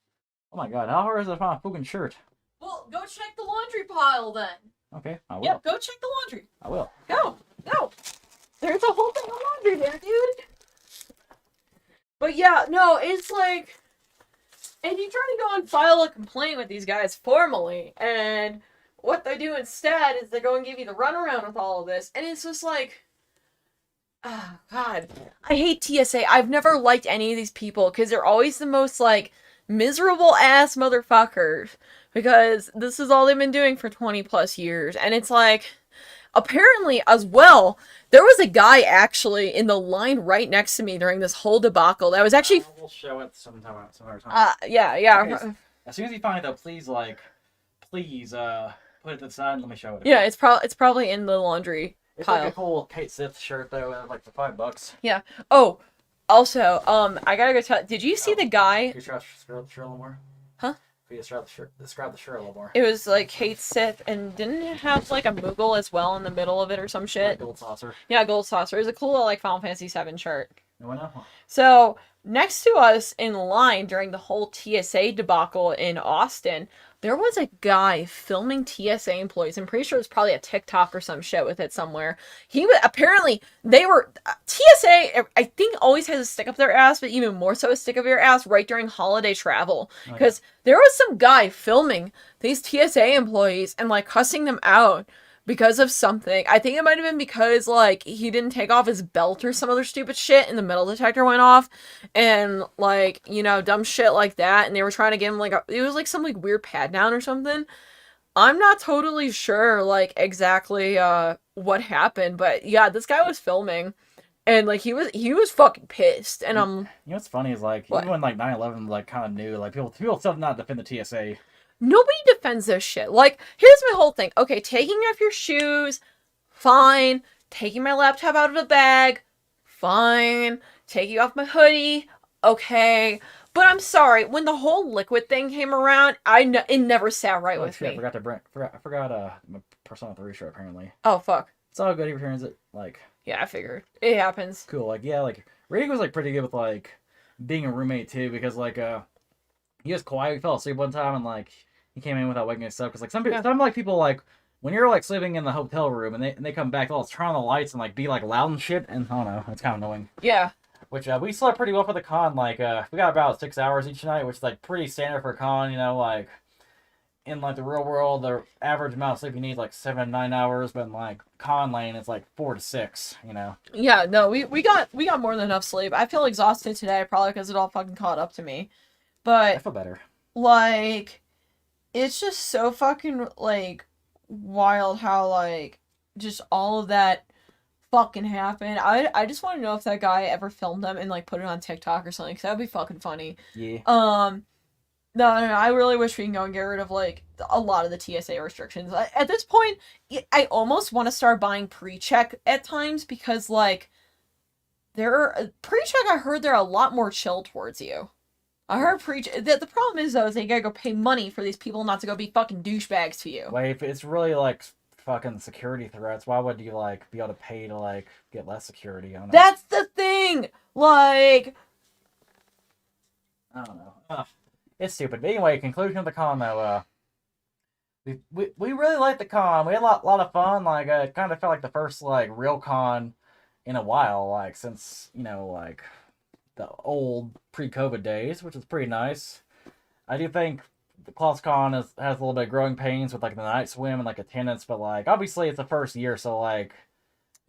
Oh my god, how hard is it to find a fucking shirt? Well, go check the laundry pile then. Okay, I will. Yep, go check the laundry. I will. Go. There's a whole thing of laundry there, dude. But yeah, no, it's like, and you try to go and file a complaint with these guys formally, and what they do instead is they go and give you the runaround with all of this, and it's just like, oh god, I hate TSA. I've never liked any of these people because they're always the most like miserable ass motherfuckers because this is all they've been doing for 20 plus years, and it's like, apparently as well, there was a guy actually in the line right next to me during this whole debacle that was actually we'll show it sometime. yeah. Okay, as soon as you find it though, please put it to the side and let me show it. Yeah, it's probably in the laundry it's pile. like a cool Kate Sith shirt though, like for $5. Yeah. Oh, also, I gotta go tell. Did you see the guy? Can you describe the shirt a little more? Huh? Can you describe the shirt a little more? It was like Kate Sith, and didn't it have like a Moogle as well in the middle of it or some shit? Gold saucer. Yeah, gold saucer. It was a cool like Final Fantasy VII shirt. No one know. So next to us in line during the whole TSA debacle in Austin, there was a guy filming TSA employees. I'm pretty sure it was probably a TikTok or some shit with it somewhere. He was apparently they were TSA. I think always has a stick up their ass, but even more so a stick up your ass right during holiday travel because there was some guy filming these TSA employees and like cussing them out because of something. I think it might have been because like he didn't take off his belt or some other stupid shit and the metal detector went off and like, you know, dumb shit like that, and they were trying to give him like it was like some like weird pad down or something. I'm not totally sure like exactly what happened, but yeah, this guy was filming and like he was fucking pissed, and you know what's funny is like what? Even when like 9/11 like kind of new, like people still not defend the TSA. Nobody defends this shit. Like, here's my whole thing. Okay, taking off your shoes, fine. Taking my laptop out of the bag, fine. Taking off my hoodie, okay. But I'm sorry, when the whole liquid thing came around, it never sat right with me. I forgot my Persona 3 shirt apparently. Oh, fuck. It's all good, he returns it, like... Yeah, I figured. It happens. Cool, like, yeah, like, Rig was, like, pretty good with, like, being a roommate, too, because, like, he was quiet, he fell asleep one time, and, like, he came in without waking us up, because, like, some like, people, like, when you're, like, sleeping in the hotel room, and they come back, they'll turn on the lights and, like, be, like, loud and shit, and, I don't know, it's kind of annoying. Yeah. Which, we slept pretty well for the con, like, we got about 6 hours each night, which is, like, pretty standard for a con, you know, like, in, like, the real world, the average amount of sleep you need is, like, 7 to 9 hours, but in, like, con lane, it's, like, 4 to 6, you know? Yeah, no, we got more than enough sleep. I feel exhausted today, probably because it all fucking caught up to me. But... I feel better. Like, it's just so fucking, like, wild how, like, just all of that fucking happened. I just want to know if that guy ever filmed them and, like, put it on TikTok or something, because that would be fucking funny. Yeah. No, I really wish we can go and get rid of, like, a lot of the TSA restrictions. At this point, I almost want to start buying pre-check at times, because, like, pre-check, I heard they're a lot more chill towards you. I heard the problem is, though, is they gotta go pay money for these people not to go be fucking douchebags to you. Like, if it's really, like, fucking security threats, why would you, like, be able to pay to, like, get less security? I don't know. That's the thing! Like... I don't know. It's stupid. But anyway, conclusion of the con, though, we really liked the con. We had a lot of fun. Like, it kind of felt like the first, like, real con in a while, like, since, you know, like... the old pre-COVID days, which is pretty nice. I do think the Colossalcon has a little bit of growing pains with like the night swim and like attendance, but like obviously it's the first year, so like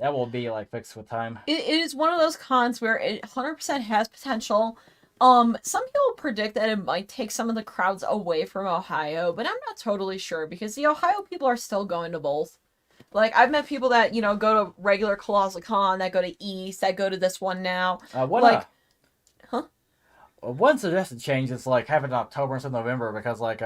that will be like fixed with time. It is one of those cons where it 100% has potential. Some people predict that it might take some of the crowds away from Ohio, but I'm not totally sure because the Ohio people are still going to both. Like, I've met people that, go to regular Colossalcon, that go to East, that go to this one now. What huh? One suggested change is like having it in October instead of November because like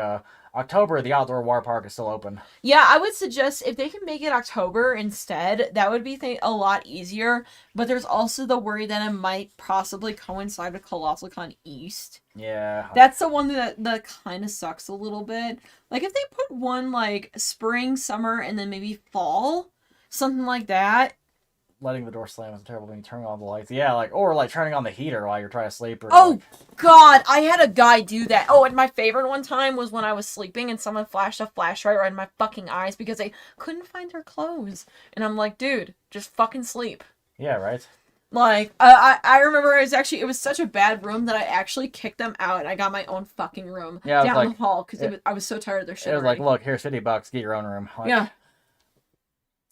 October the outdoor water park is still open. Yeah, I would suggest if they can make it October instead, that would be a lot easier. But there's also the worry that it might possibly coincide with Colossalcon East. Yeah. That's the one that kind of sucks a little bit. Like if they put one like spring, summer, and then maybe fall, something like that. Letting the door slam is terrible when you turn on the lights. Yeah, like or like turning on the heater while you're trying to sleep. Or, oh God, I had a guy do that. Oh, and my favorite one time was when I was sleeping and someone flashed a flashlight right in my fucking eyes because they couldn't find their clothes. And I'm like, dude, just fucking sleep. Yeah, right. Like, I remember it was such a bad room that I actually kicked them out and I got my own fucking room down the hall because I was so tired of their shit. It was like, look, here's $50, get your own room. Like, yeah.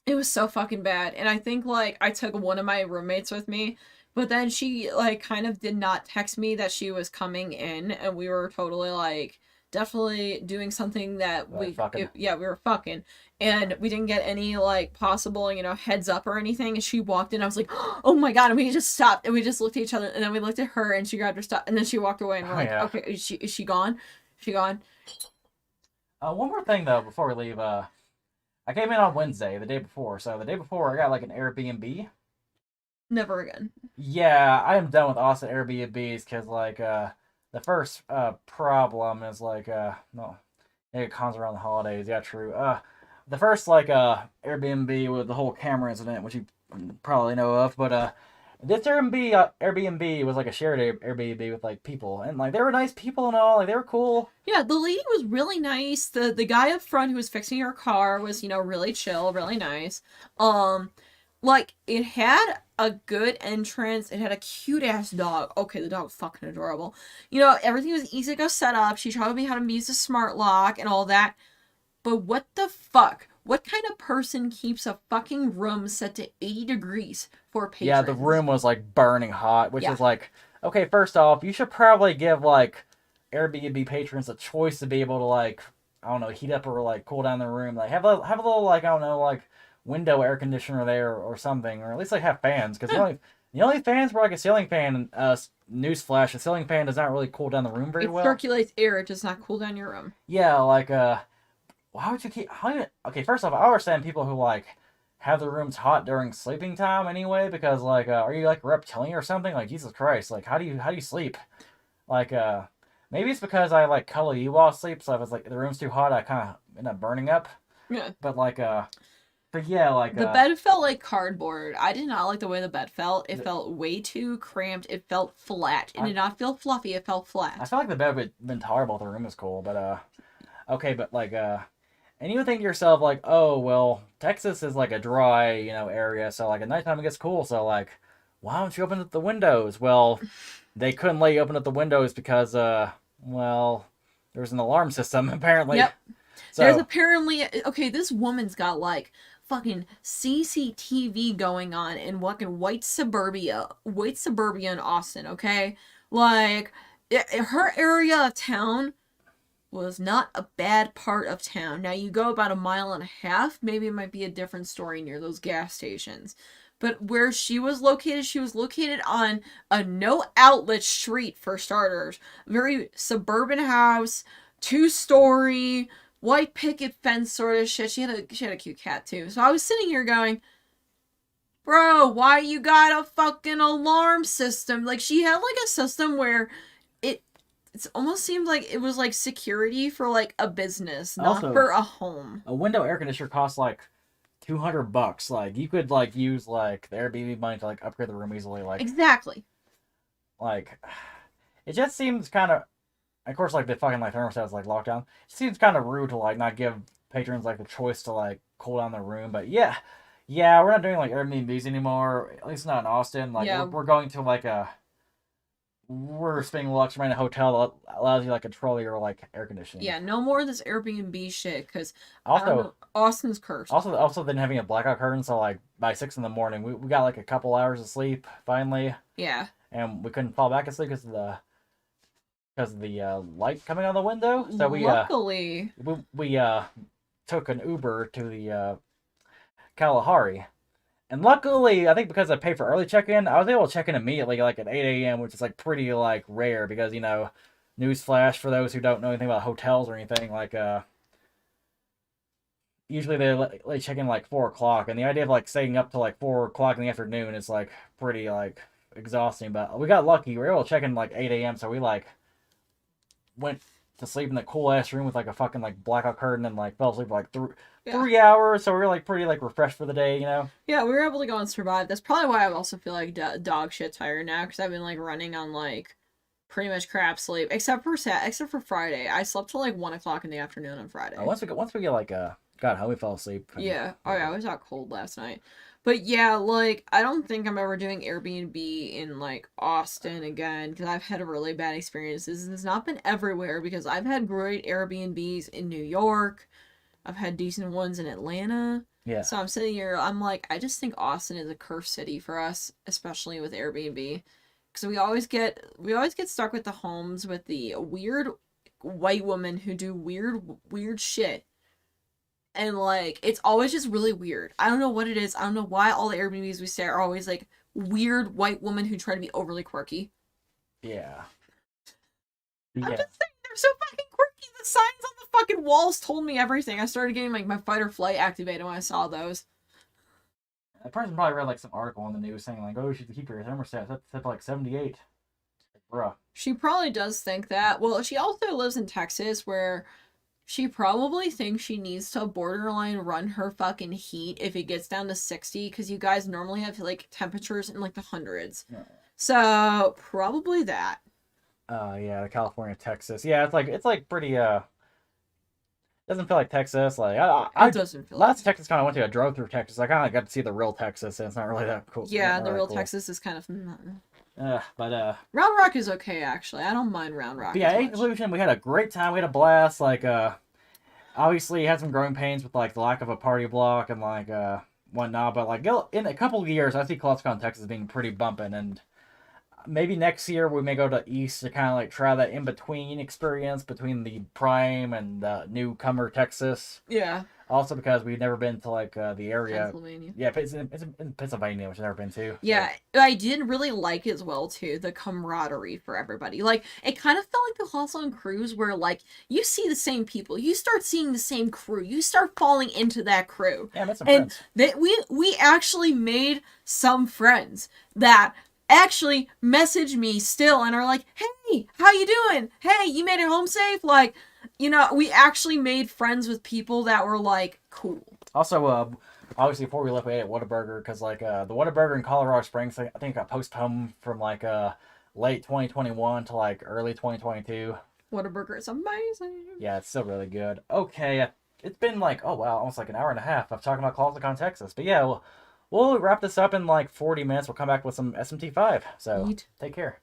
It was so fucking bad. And I think, like, I took one of my roommates with me, but then she, like, kind of did not text me that she was coming in, and we were totally, like, definitely doing something that we were fucking. And we didn't get any, like, possible, heads up or anything. And she walked in, I was like, oh my God. And we just stopped, and we just looked at each other, and then we looked at her, and she grabbed her stuff, and then she walked away, and we're like, okay, is she gone? She gone? One more thing, though, before we leave, I came in on Wednesday, the day before. So the day before, I got like an Airbnb. Never again. Yeah, I am done with awesome Airbnbs because like the first problem is like no, it comes around the holidays. Yeah, true. The first like Airbnb with the whole camera incident, which you probably know of, but this Airbnb was like a shared Airbnb with like people, and like they were nice people and all, like they were cool. Yeah, the lady was really nice. The guy up front who was fixing her car was, really chill, really nice. Like it had a good entrance. It had a cute ass dog. Okay, the dog was fucking adorable. Everything was easy to go set up. She showed me how to use the smart lock and all that. But what the fuck? What kind of person keeps a fucking room set to 80 degrees for patrons? Yeah, the room was like burning hot, which is like, okay, first off, you should probably give like Airbnb patrons a choice to be able to like, I don't know, heat up or like cool down the room. Like have a little like, I don't know, like window air conditioner there or something, or at least like have fans, because the only fans were like a ceiling fan. Newsflash, a ceiling fan does not really cool down the room very well. It circulates air, it does not cool down your room. Yeah, like why would you keep? Okay, first off, I understand people who like have the rooms hot during sleeping time anyway, because like, are you like reptilian or something? Like Jesus Christ, like how do you sleep? Like maybe it's because I like cuddle you while asleep, so if it's like the room's too hot, I kind of end up burning up. Yeah. But like but yeah, like the bed felt like cardboard. I did not like the way the bed felt. It felt way too cramped. It felt flat. It did not feel fluffy. It felt flat. I felt like the bed would have been tolerable if the room was cool, but okay, but like and you would think to yourself, like, oh, well, Texas is, like, a dry, area, so, like, at nighttime it gets cool, so, like, why don't you open up the windows? Well, they couldn't let you open up the windows because, well, there's an alarm system, apparently. Yep. So, there's apparently, okay, this woman's got, like, fucking CCTV going on in fucking white suburbia in Austin, okay? Like, her area of town was not a bad part of town. Now you go about 1.5 miles, maybe it might be a different story near those gas stations. But where she was located on a no outlet street for starters. Very suburban house, 2-story, white picket fence sort of shit. She had a cute cat too. So I was sitting here going, bro, why you got a fucking alarm system? Like she had like a system where it almost seemed like it was like security for like a business, not also, for a home. A window air conditioner costs like $200. Like you could like use like the Airbnb money to like upgrade the room easily. Like exactly. Like it just seems kind of course like the fucking like thermostat is like locked down. It seems kind of rude to like not give patrons like the choice to like cool down their room. But yeah, we're not doing like Airbnbs anymore. At least not in Austin. Like we're going to like a we're spending luxury in a hotel that allows you like control your like air conditioning. Yeah, no more of this Airbnb shit, because I don't Also, know, Austin's cursed. also then having a blackout curtain, so like by 6 in the morning, we got like a couple hours of sleep finally, Yeah. and we couldn't fall back asleep because of the light coming on the window. So Luckily. we took an Uber to the Kalahari. And luckily, I think because I paid for early check-in, I was able to check in immediately, like at 8 a.m., which is like pretty like rare because newsflash for those who don't know anything about hotels or anything, like usually they check in like 4 o'clock, and the idea of like staying up till like 4 o'clock in the afternoon is like pretty like exhausting. But we got lucky; we were able to check in like 8 a.m., so we like went to sleep in the cool ass room with like a fucking like blackout curtain and like fell asleep for like 3 hours. So we were like pretty like refreshed for the day, Yeah, we were able to go and survive. That's probably why I also feel like dog shit tired now, because I've been like running on like pretty much crap sleep, except for Friday. I slept till like 1 o'clock in the afternoon on Friday. Once we get like got home, we fell asleep. Yeah. Oh yeah, I was out cold last night. But yeah, like I don't think I'm ever doing Airbnb in like Austin again, because I've had really bad experiences. It's not been everywhere, because I've had great Airbnbs in New York. I've had decent ones in Atlanta. Yeah. So I'm sitting here, I'm like, I just think Austin is a cursed city for us, especially with Airbnb. Because we always get stuck with the homes with the weird white women who do weird shit. And like it's always just really weird. I don't know what it is. I don't know why all the Airbnbs we stay are always like weird white women who try to be overly quirky. Yeah. I'm just saying, they're so fucking quirky. The signs on the fucking walls told me everything. I started getting like my fight or flight activated when I saw those. A person probably read like some article in the news saying like, "Oh, you should keep your thermostat set to like 78." Bruh. She probably does think that. Well, she also lives in Texas, where she probably thinks she needs to borderline run her fucking heat if it gets down to 60, because you guys normally have like temperatures in like the hundreds. Yeah. So probably that. Yeah, California, Texas. Yeah, it's like pretty doesn't feel like Texas. Like It doesn't feel last Texas kind of went to. I drove through Texas. I kind of got to see the real Texas, and it's not really that cool. Yeah, the real cool. Texas is kind of. But Round Rock is okay, actually. I don't mind Round Rock. yeah, in conclusion, we had a great time. We had a blast. Like obviously had some growing pains with like the lack of a party block and like whatnot. But like in a couple of years, I see Colossalcon, Texas being pretty bumping, and maybe next year we may go to East to kind of like try that in between experience between the Prime and the newcomer Texas. Yeah. Also because we've never been to like the area. Pennsylvania. Yeah, it's in Pennsylvania, which I've never been to. Yeah, I did really like as well too, the camaraderie for everybody. Like it kind of felt like the Hawthorne cruise, where like you see the same people, you start seeing the same crew, you start falling into that crew. Yeah, I met some friends. We actually made some friends that actually message me still and are like, "Hey, how you doing? Hey, you made it home safe?" Like, we actually made friends with people that were like cool. Also, obviously before we left, we ate at Whataburger because like the Whataburger in Colorado Springs, I think got postponed from like late 2021 to like early 2022. Whataburger is amazing. Yeah, it's still really good. Okay, it's been like almost like an hour and a half of talking about Colossalcon, Texas. But yeah, we'll wrap this up in like 40 minutes. We'll come back with some SMT5. So take care.